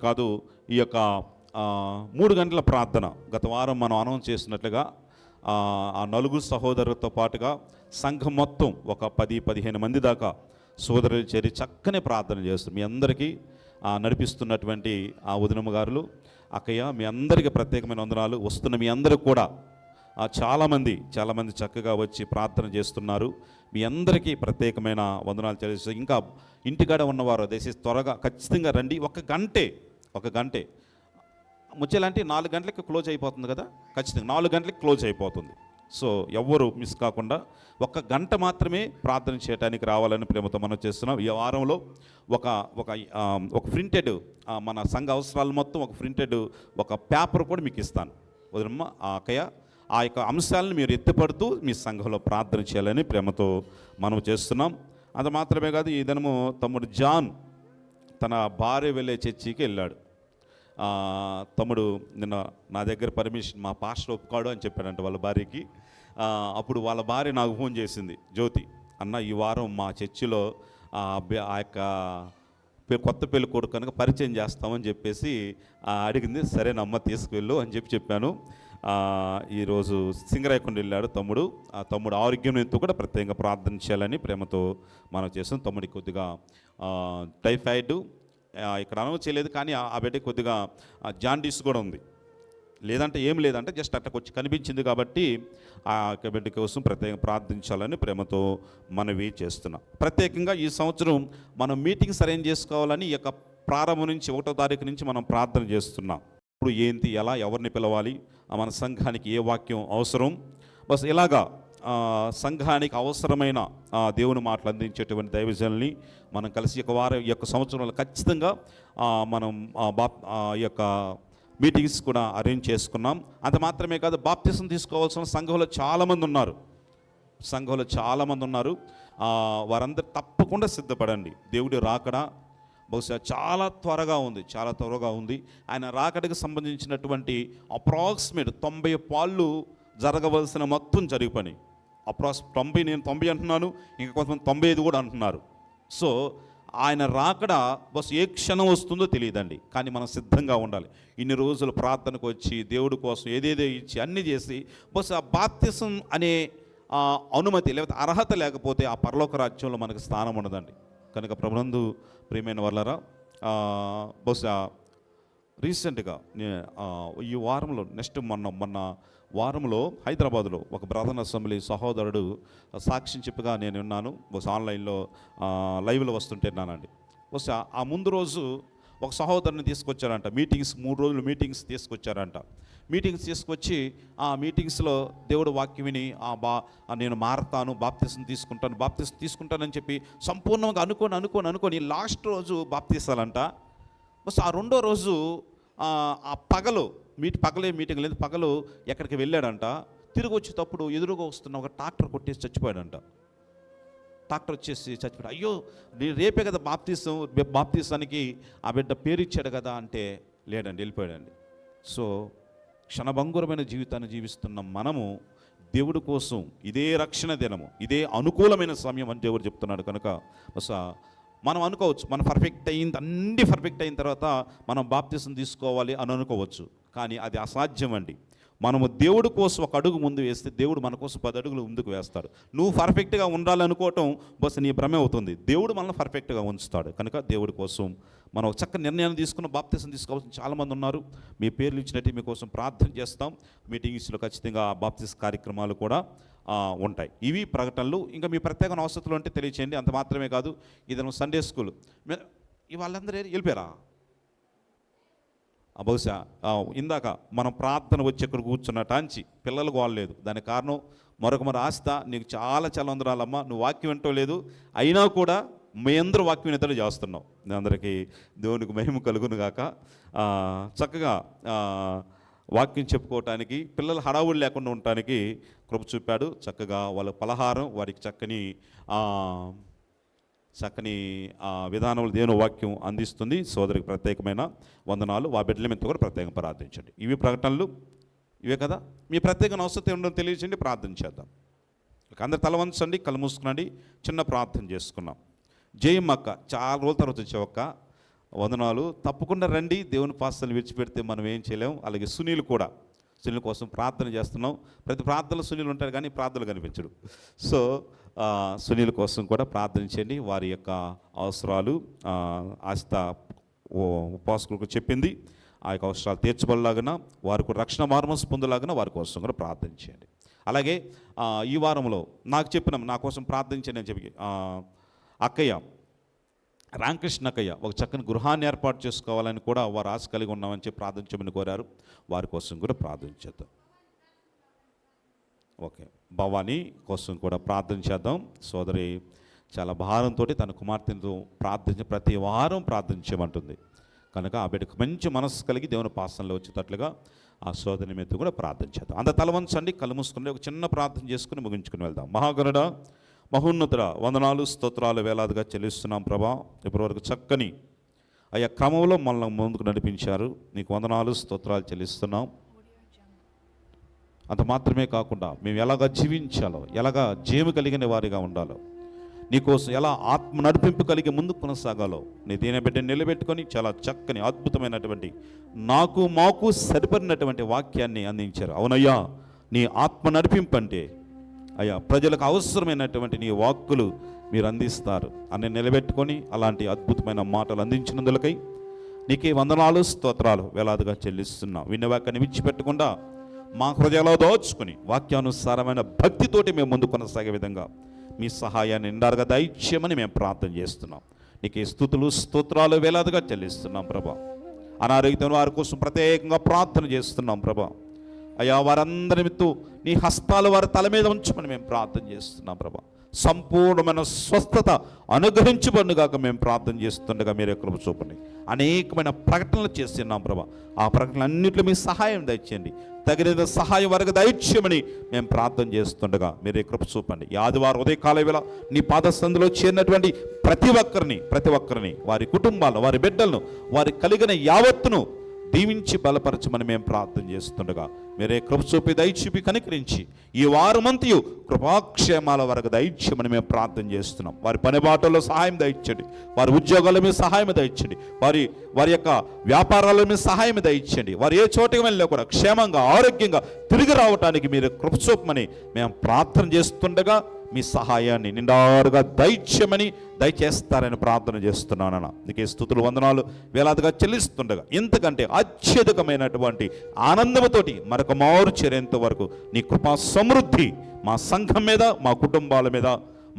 కాదు ఈ యొక్క 3 గంటల ప్రార్థన గత వారం మనం అనౌన్స్ చేసినట్లుగా ఆ 4 సహోదరులతో పాటుగా సంఘం మొత్తం ఒక 10-15 మంది దాకా సోదరులు చేరి చక్కని ప్రార్థన చేస్తారు. మీ అందరికీ నడిపిస్తున్నటువంటి ఆ వదినమ్మ గారులు, అక్కయ్య, మీ అందరికీ ప్రత్యేకమైన వందనాలు. వస్తున్న మీ అందరికి కూడా చాలామంది చక్కగా వచ్చి ప్రార్థన చేస్తున్నారు. మీ అందరికీ ప్రత్యేకమైన వందనాలు తెలియజేస్తూ, ఇంకా ఇంటికాడ ఉన్నవారు దయచేసి త్వరగా ఖచ్చితంగా రండి. ఒక గంటే ముచ్చేలాంటి 4 గంటలకి క్లోజ్ అయిపోతుంది కదా, ఖచ్చితంగా 4 గంటలకి క్లోజ్ అయిపోతుంది. సో ఎవ్వరు మిస్ కాకుండా 1 గంట మాత్రమే ప్రార్థన చేయడానికి రావాలని ప్రేమతో మనం చేస్తున్నాం. ఈ వారంలో ఒక ప్రింటెడ్ మన సంఘ అవసరాలు మొత్తం ఒక ప్రింటెడ్ ఒక పేపర్ కూడా మీకు ఇస్తాను. వదినమ్మ ఆ యొక్క అంశాలను మీరు ఎత్తిపడుతూ మీ సంఘంలో ప్రార్థన చేయాలని ప్రేమతో మనం చేస్తున్నాం. అది మాత్రమే కాదు, ఈ దినము తమ్ముడు జాన్ తన భార్య వెళ్ళే చర్చికి వెళ్ళాడు. తమ్ముడు నిన్న నా దగ్గర పర్మిషన్ మా పాస్టర్ ఒప్పుకోడు అని చెప్పాడంట వాళ్ళ భార్యకి. అప్పుడు వాళ్ళ భార్య నాకు ఫోన్ చేసింది, జ్యోతి అన్న ఈ వారం మా చర్చిలో ఆ యొక్క కొత్త పెళ్లి కొడుకు కనుక పరిచయం చేస్తామని చెప్పేసి అడిగింది. సరేనమ్మ తీసుకువెళ్ళు అని చెప్పాను. ఈరోజు సింగరాయకొండ వెళ్ళాడు తమ్ముడు. ఆ తమ్ముడు ఆరోగ్యం ఎంతో కూడా ప్రత్యేకంగా ప్రార్థన చేయాలని ప్రేమతో మనం చేస్తాం. తమ్ముడికి కొద్దిగా టైఫాయిడ్ ఇక్కడ అనౌన్స్ చేయలేదు, కానీ ఆ బిడ్డకి కొద్దిగా జాండీస్ కూడా ఉంది. లేదంటే ఏం లేదంటే జస్ట్ అట్లా వచ్చి కనిపించింది కాబట్టి ఆ బిడ్డ కోసం ప్రత్యేకంగా ప్రార్థించాలని ప్రేమతో మనవి చేస్తున్నాం. ప్రత్యేకంగా ఈ సంవత్సరం మనం మీటింగ్స్ అరేంజ్ చేసుకోవాలని ఈ యొక్క ప్రారంభం నుంచి 1వ తారీఖు నుంచి మనం ప్రార్థన చేస్తున్నాం. ఇప్పుడు ఏంటి, ఎలా, ఎవరిని పిలవాలి, మన సంఘానికి ఏ వాక్యం అవసరం, బస్ ఇలాగా సంఘానికి అవసరమైన దేవుని మాటలు అందించేటువంటి దైవజనుల్ని మనం కలిసి ఈ యొక్క సంవత్సరంలో ఖచ్చితంగా మనం ఈ యొక్క మీటింగ్స్ కూడా అరేంజ్ చేసుకున్నాం. అంత మాత్రమే కాదు, బాప్తిసం తీసుకోవాల్సిన సంఘంలో చాలామంది ఉన్నారు. వారందరూ తప్పకుండా సిద్ధపడండి. దేవుడి రాకడ బహుశా చాలా త్వరగా ఉంది. ఆయన రాకడకు సంబంధించినటువంటి అప్రాక్సిమేట్ 90 పాళ్ళు జరగవలసిన మొత్తం జరిగిపోయి నేను 90 అంటున్నాను, ఇంకా కొంతమంది 95 కూడా అంటున్నారు. సో ఆయన రాకడ బస్ ఏ క్షణం వస్తుందో తెలియదండి, కానీ మనం సిద్ధంగా ఉండాలి. ఇన్ని రోజులు ప్రార్థనకు వచ్చి దేవుడి కోసం ఏదేదో ఇచ్చి అన్నీ చేసి బస్ ఆ బాప్తిసం అనే అనుమతి లేకపోతే అర్హత లేకపోతే ఆ పరలోక రాజ్యంలో మనకు స్థానం ఉండదండి. కనుక ప్రభునందు ప్రియమైన వాళ్ళరా, బహుశా రీసెంట్గా ఈ వారంలో మొన్న వారంలో హైదరాబాద్లో ఒక బ్రదర్ అసెంబ్లీ సహోదరుడు సాక్ష్యం చెప్పగా నేను ఉన్నాను. బహుశా ఆన్లైన్లో లైవ్లో వస్తుంటేనానండి. బహుశా ఆ ముందు రోజు ఒక సహోదరుని తీసుకొచ్చారంట. 3 రోజులు మీటింగ్స్ తీసుకొచ్చారంట. మీటింగ్స్ తీసుకొచ్చి ఆ మీటింగ్స్లో దేవుడు వాక్యం విని నేను మారతాను, బాప్తిసం తీసుకుంటానని చెప్పి సంపూర్ణంగా అనుకోని లాస్ట్ రోజు బాప్తిసాలంట. బస్ ఆ 2వ రోజు ఆ పగలే మీటింగ్ లేదు, పగలు ఎక్కడికి వెళ్ళాడంట. తిరిగి వచ్చేటప్పుడు ఎదురుగా వస్తున్న ఒక ట్రాక్టర్ కొట్టేసి చచ్చిపోయాడంట. ట్రాక్టర్ వచ్చేసి చచ్చిపోయాడు. అయ్యో రేపే కదా బాప్తిసానికి ఆ బిడ్డ పేరు ఇచ్చాడు కదా అంటే లేడండి, వెళ్ళిపోయాడండి. సో క్షణభంగురమైన జీవితాన్ని జీవిస్తున్న మనము దేవుడి కోసం ఇదే రక్షణ దినము, ఇదే అనుకూలమైన సమయం అని దేవుడు చెప్తున్నాడు. కనుక మనం అనుకోవచ్చు మనం అన్ని పర్ఫెక్ట్ అయిన తర్వాత మనం బాప్తిసం తీసుకోవాలి అని అనుకోవచ్చు, కానీ అది అసాధ్యం అండి. మనము దేవుడి కోసం ఒక అడుగు ముందు వేస్తే దేవుడు మన కోసం 10 అడుగులు ముందుకు వేస్తాడు. నువ్వు పర్ఫెక్ట్గా ఉండాలనుకోవటం బస్ నీ భ్రమే అవుతుంది. దేవుడు మనల్ని పర్ఫెక్ట్గా ఉంచుతాడు. కనుక దేవుడి కోసం మనం ఒక చక్కని నిర్ణయాన్ని తీసుకున్న బాప్తిసం తీసుకోవాల్సిన చాలామంది ఉన్నారు. మీ పేర్లు ఇచ్చినట్టు మీకోసం ప్రార్థన చేస్తాం. మీటింగ్స్లో ఖచ్చితంగా బాప్తిస్ కార్యక్రమాలు కూడా ఉంటాయి. ఇవి ప్రకటనలు. ఇంకా మీ ప్రత్యేక అవసరాలు ఉంటే తెలియచేయండి. అంత మాత్రమే కాదు, ఇదను సండే స్కూల్ వాళ్ళందరూ వెళ్ళిపోయారా? బహుశా ఇందాక మనం ప్రార్థన వచ్చి ఇక్కడ కూర్చున్న టాంచి పిల్లలకు వాళ్ళలేదు. దానికి కారణం మరొక ఆస్త నీకు చాలా వందరాలమ్మా, నువ్వు వాక్యం వింటో లేదు, అయినా కూడా మీ అందరూ వాక్యం వినేతలు చేస్తున్నావు. నేను అందరికీ దేవునికి మహిమ కలుగును గాక. చక్కగా వాక్యం చెప్పుకోవటానికి పిల్లలు హడావుడి లేకుండా ఉండటానికి కృప చూపాడు. చక్కగా వాళ్ళ పలహారం వారికి చక్కని విధానంలో దేవుని వాక్యం అందిస్తుంది. సోదరికి ప్రత్యేకమైన వందనాలు. ఆ బిడ్డల మీద కూడా ప్రత్యేకంగా ప్రార్థించండి. ఇవి ప్రకటనలు ఇవే కదా. మీ ప్రత్యేక అవసరం ఉండడం తెలియజేయండి, ప్రార్థన చేద్దాం. అందరు తల వంచండి, కళ్ళు మూసుకునండి, చిన్న ప్రార్థన చేసుకున్నాం. జయమ్మక్క చాలా రోజుల తర్వాత వచ్చావక్క, వందనాలు. తప్పకుండా రండి. దేవుని పాస్తలు విడిచిపెడితే మనం ఏం చేయలేం. అలాగే సునీల్ కూడా, సునీల్ కోసం ప్రార్థన చేస్తున్నాం. ప్రతి ప్రార్థనలో సునీల్ ఉంటాడు కానీ ప్రార్థనలు కనిపించడు. సో సునీల్ కోసం కూడా ప్రార్థించండి. వారి యొక్క అవసరాలు ఆస్త ఉపాసకులకు చెప్పింది. ఆ యొక్క అవసరాలు తీర్చబడలాగిన వారికి రక్షణ మార్మస్ పొందలాగిన వారి కోసం కూడా ప్రార్థన చేయండి. అలాగే ఈ వారంలో నాకు చెప్పిన నా కోసం ప్రార్థించండి అని చెప్పి అక్కయ్య రామకృష్ణ అక్కయ్య ఒక చక్కని గృహాన్ని ఏర్పాటు చేసుకోవాలని కూడా వారు ఆశ కలిగి ఉన్నామని చెప్పి ప్రార్థించమని కోరారు. వారి కోసం కూడా ప్రార్థించేద్దాం. ఓకే, భవానీ కోసం కూడా ప్రార్థన చేద్దాం. సోదరి చాలా భారంతో తన కుమార్తెతో ప్రతి వారం ప్రార్థించమంటుంది కనుక ఆ బిడ్డకు మంచి మనస్సు కలిగి దేవుని పాసనలో వచ్చేటట్లుగా ఆ సోదరి నిమిత్తం కూడా ప్రార్థన చేద్దాం. అంత తలవంచండి, కళ్ళు మూసుకుని ఒక చిన్న ప్రార్థన చేసుకుని ముగించుకుని వెళ్దాం. మహాగరుడ మహోన్నతుడ, వందనాలు స్తోత్రాలు వేలాదిగా చెల్లిస్తున్నాం ప్రభా. ఇప్పటివరకు చక్కని అయ్యా క్రమంలో మనల్ని ముందుకు నడిపించారు. నీకు వందనాలు స్తోత్రాలు చెల్లిస్తున్నాం. అంత మాత్రమే కాకుండా మేము ఎలాగ జీవించాలో, ఎలాగ జయము కలిగిన వారిగా ఉండాలో, నీకోసం ఎలా ఆత్మ నడిపింపు కలిగి ముందుకు కొనసాగాలో నీ దీని బిడ్డని నిలబెట్టుకొని చాలా చక్కని అద్భుతమైనటువంటి మాకు సరిపడినటువంటి వాక్యాన్ని అందించారు. అవునయ్యా, నీ ఆత్మ నడిపింపు అంటే అయ్యా ప్రజలకు అవసరమైనటువంటి నీ వాక్కులు మీరు అందిస్తారు అని నిలబెట్టుకొని అలాంటి అద్భుతమైన మాటలు అందించినందులకై నీకే వందనాలు స్తోత్రాలు వేలాదిగా చెల్లిస్తున్నాం. విన్న వాక్యాన్ని విడిచిపెట్టకుండా మా హృదయాల్లో దోచుకుని వాక్యానుసారమైన భక్తితోటి మేము ముందు కొనసాగే విధంగా మీ సహాయాన్ని నిండారుగా దయచేయమని మేము ప్రార్థన చేస్తున్నాం. నీకే స్తుతులు స్తోత్రాలు వేలాదిగా చెల్లిస్తున్నాం ప్రభా. అనారోగ్యం వారి కోసం ప్రత్యేకంగా ప్రార్థన చేస్తున్నాం ప్రభా. అయ్యా వారందరి నిమిత్తం నీ హస్తాలు వారి తల మీద ఉంచమని మేము ప్రార్థన చేస్తున్నాం ప్రభా. సంపూర్ణమైన స్వస్థత అనుగ్రహించబడుగాక మేము ప్రార్థన చేస్తుండగా మీరే కృప చూపండి. అనేకమైన ప్రకటనలు చేస్తున్నాం ప్రభా. ఆ ప్రకటనలన్నింటిలో మీ సహాయం దయచేయండి. తగిన సహాయం వరకు దయచేయమని మేము ప్రార్థన చేస్తుండగా మీరే కృప చూపండి. ఈ ఆదివారం ఉదయకాల వేళ నీ పాదసందులో చేరినటువంటి ప్రతి ఒక్కరిని వారి కుటుంబాలను, వారి బిడ్డలను, వారి కలిగిన యావత్తును దీవించి బలపరచమని మేము ప్రార్థన చేస్తుండగా మీరే కృప చూపి దయచూపి కనికరించి ఈ వారమంతయు కృపాక్షేమాల వరకు దయచేయమని మేము ప్రార్థన చేస్తున్నాం. వారి పనిబాటల్లో సహాయం దయచండి. వారి ఉద్యోగాల మీద సహాయం దయచండి. వారి యొక్క వ్యాపారాల మీద సహాయం దయచండి. వారు ఏ చోటకి వెళ్ళినా కూడా క్షేమంగా ఆరోగ్యంగా తిరిగి రావటానికి మీరు కృప చూపమని మేము ప్రార్థన చేస్తుండగా మీ సహాయాన్ని నిండారుగా దయచేస్తారని ప్రార్థన చేస్తున్నానన్న నీకే స్తుతులు వందనాలు వేలాదిగా చెల్లిస్తుండగా ఇంతకంటే అత్యధికమైనటువంటి ఆనందముతోటి మరొక మారు చేరేంత వరకు నీ కృపా సమృద్ధి మా సంఘం మీద, మా కుటుంబాల మీద,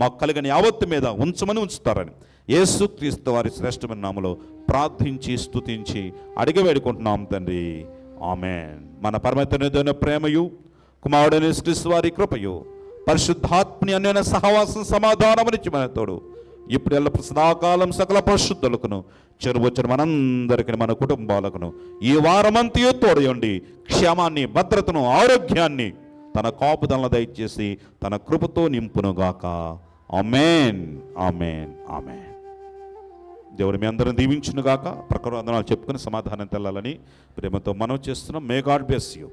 మాకు కలిగిన యావత్తు మీద ఉంచుతారని యేసుక్రీస్తు వారి శ్రేష్టమైన నామములో ప్రార్థించి స్తుతించి అడిగి వేడుకుంటున్నాం తండ్రి. ఆమేన్. మన పరమేశ్వరుని ప్రేమయు కుమారుడైన యేసుక్రీస్తు వారి కృపయు పరిశుద్ధాత్మని అన్యోన్య సహవాసం సమాధానమునిచ్చి మన తోడు ఇప్పుడు ఎల్ల సదాకాలం సకల పరిశుద్ధులకును చెరువచ్చిన మనందరికీ మన కుటుంబాలకును ఈ వారమంతయు తోడయండి క్షేమాన్ని, భద్రతను, ఆరోగ్యాన్ని తన కాపుదలను దయచేసి తన కృపతో నింపునుగాక. ఆమేన్, ఆమేన్, ఆమేన్. దేవుడు మీ అందరం దీవించునుగాక. ప్రకృతి వందనాలు చెప్పుకుని సమాధానం తెల్లాలని ప్రేమతో మనవి చేస్తున్నాం. May God bless you.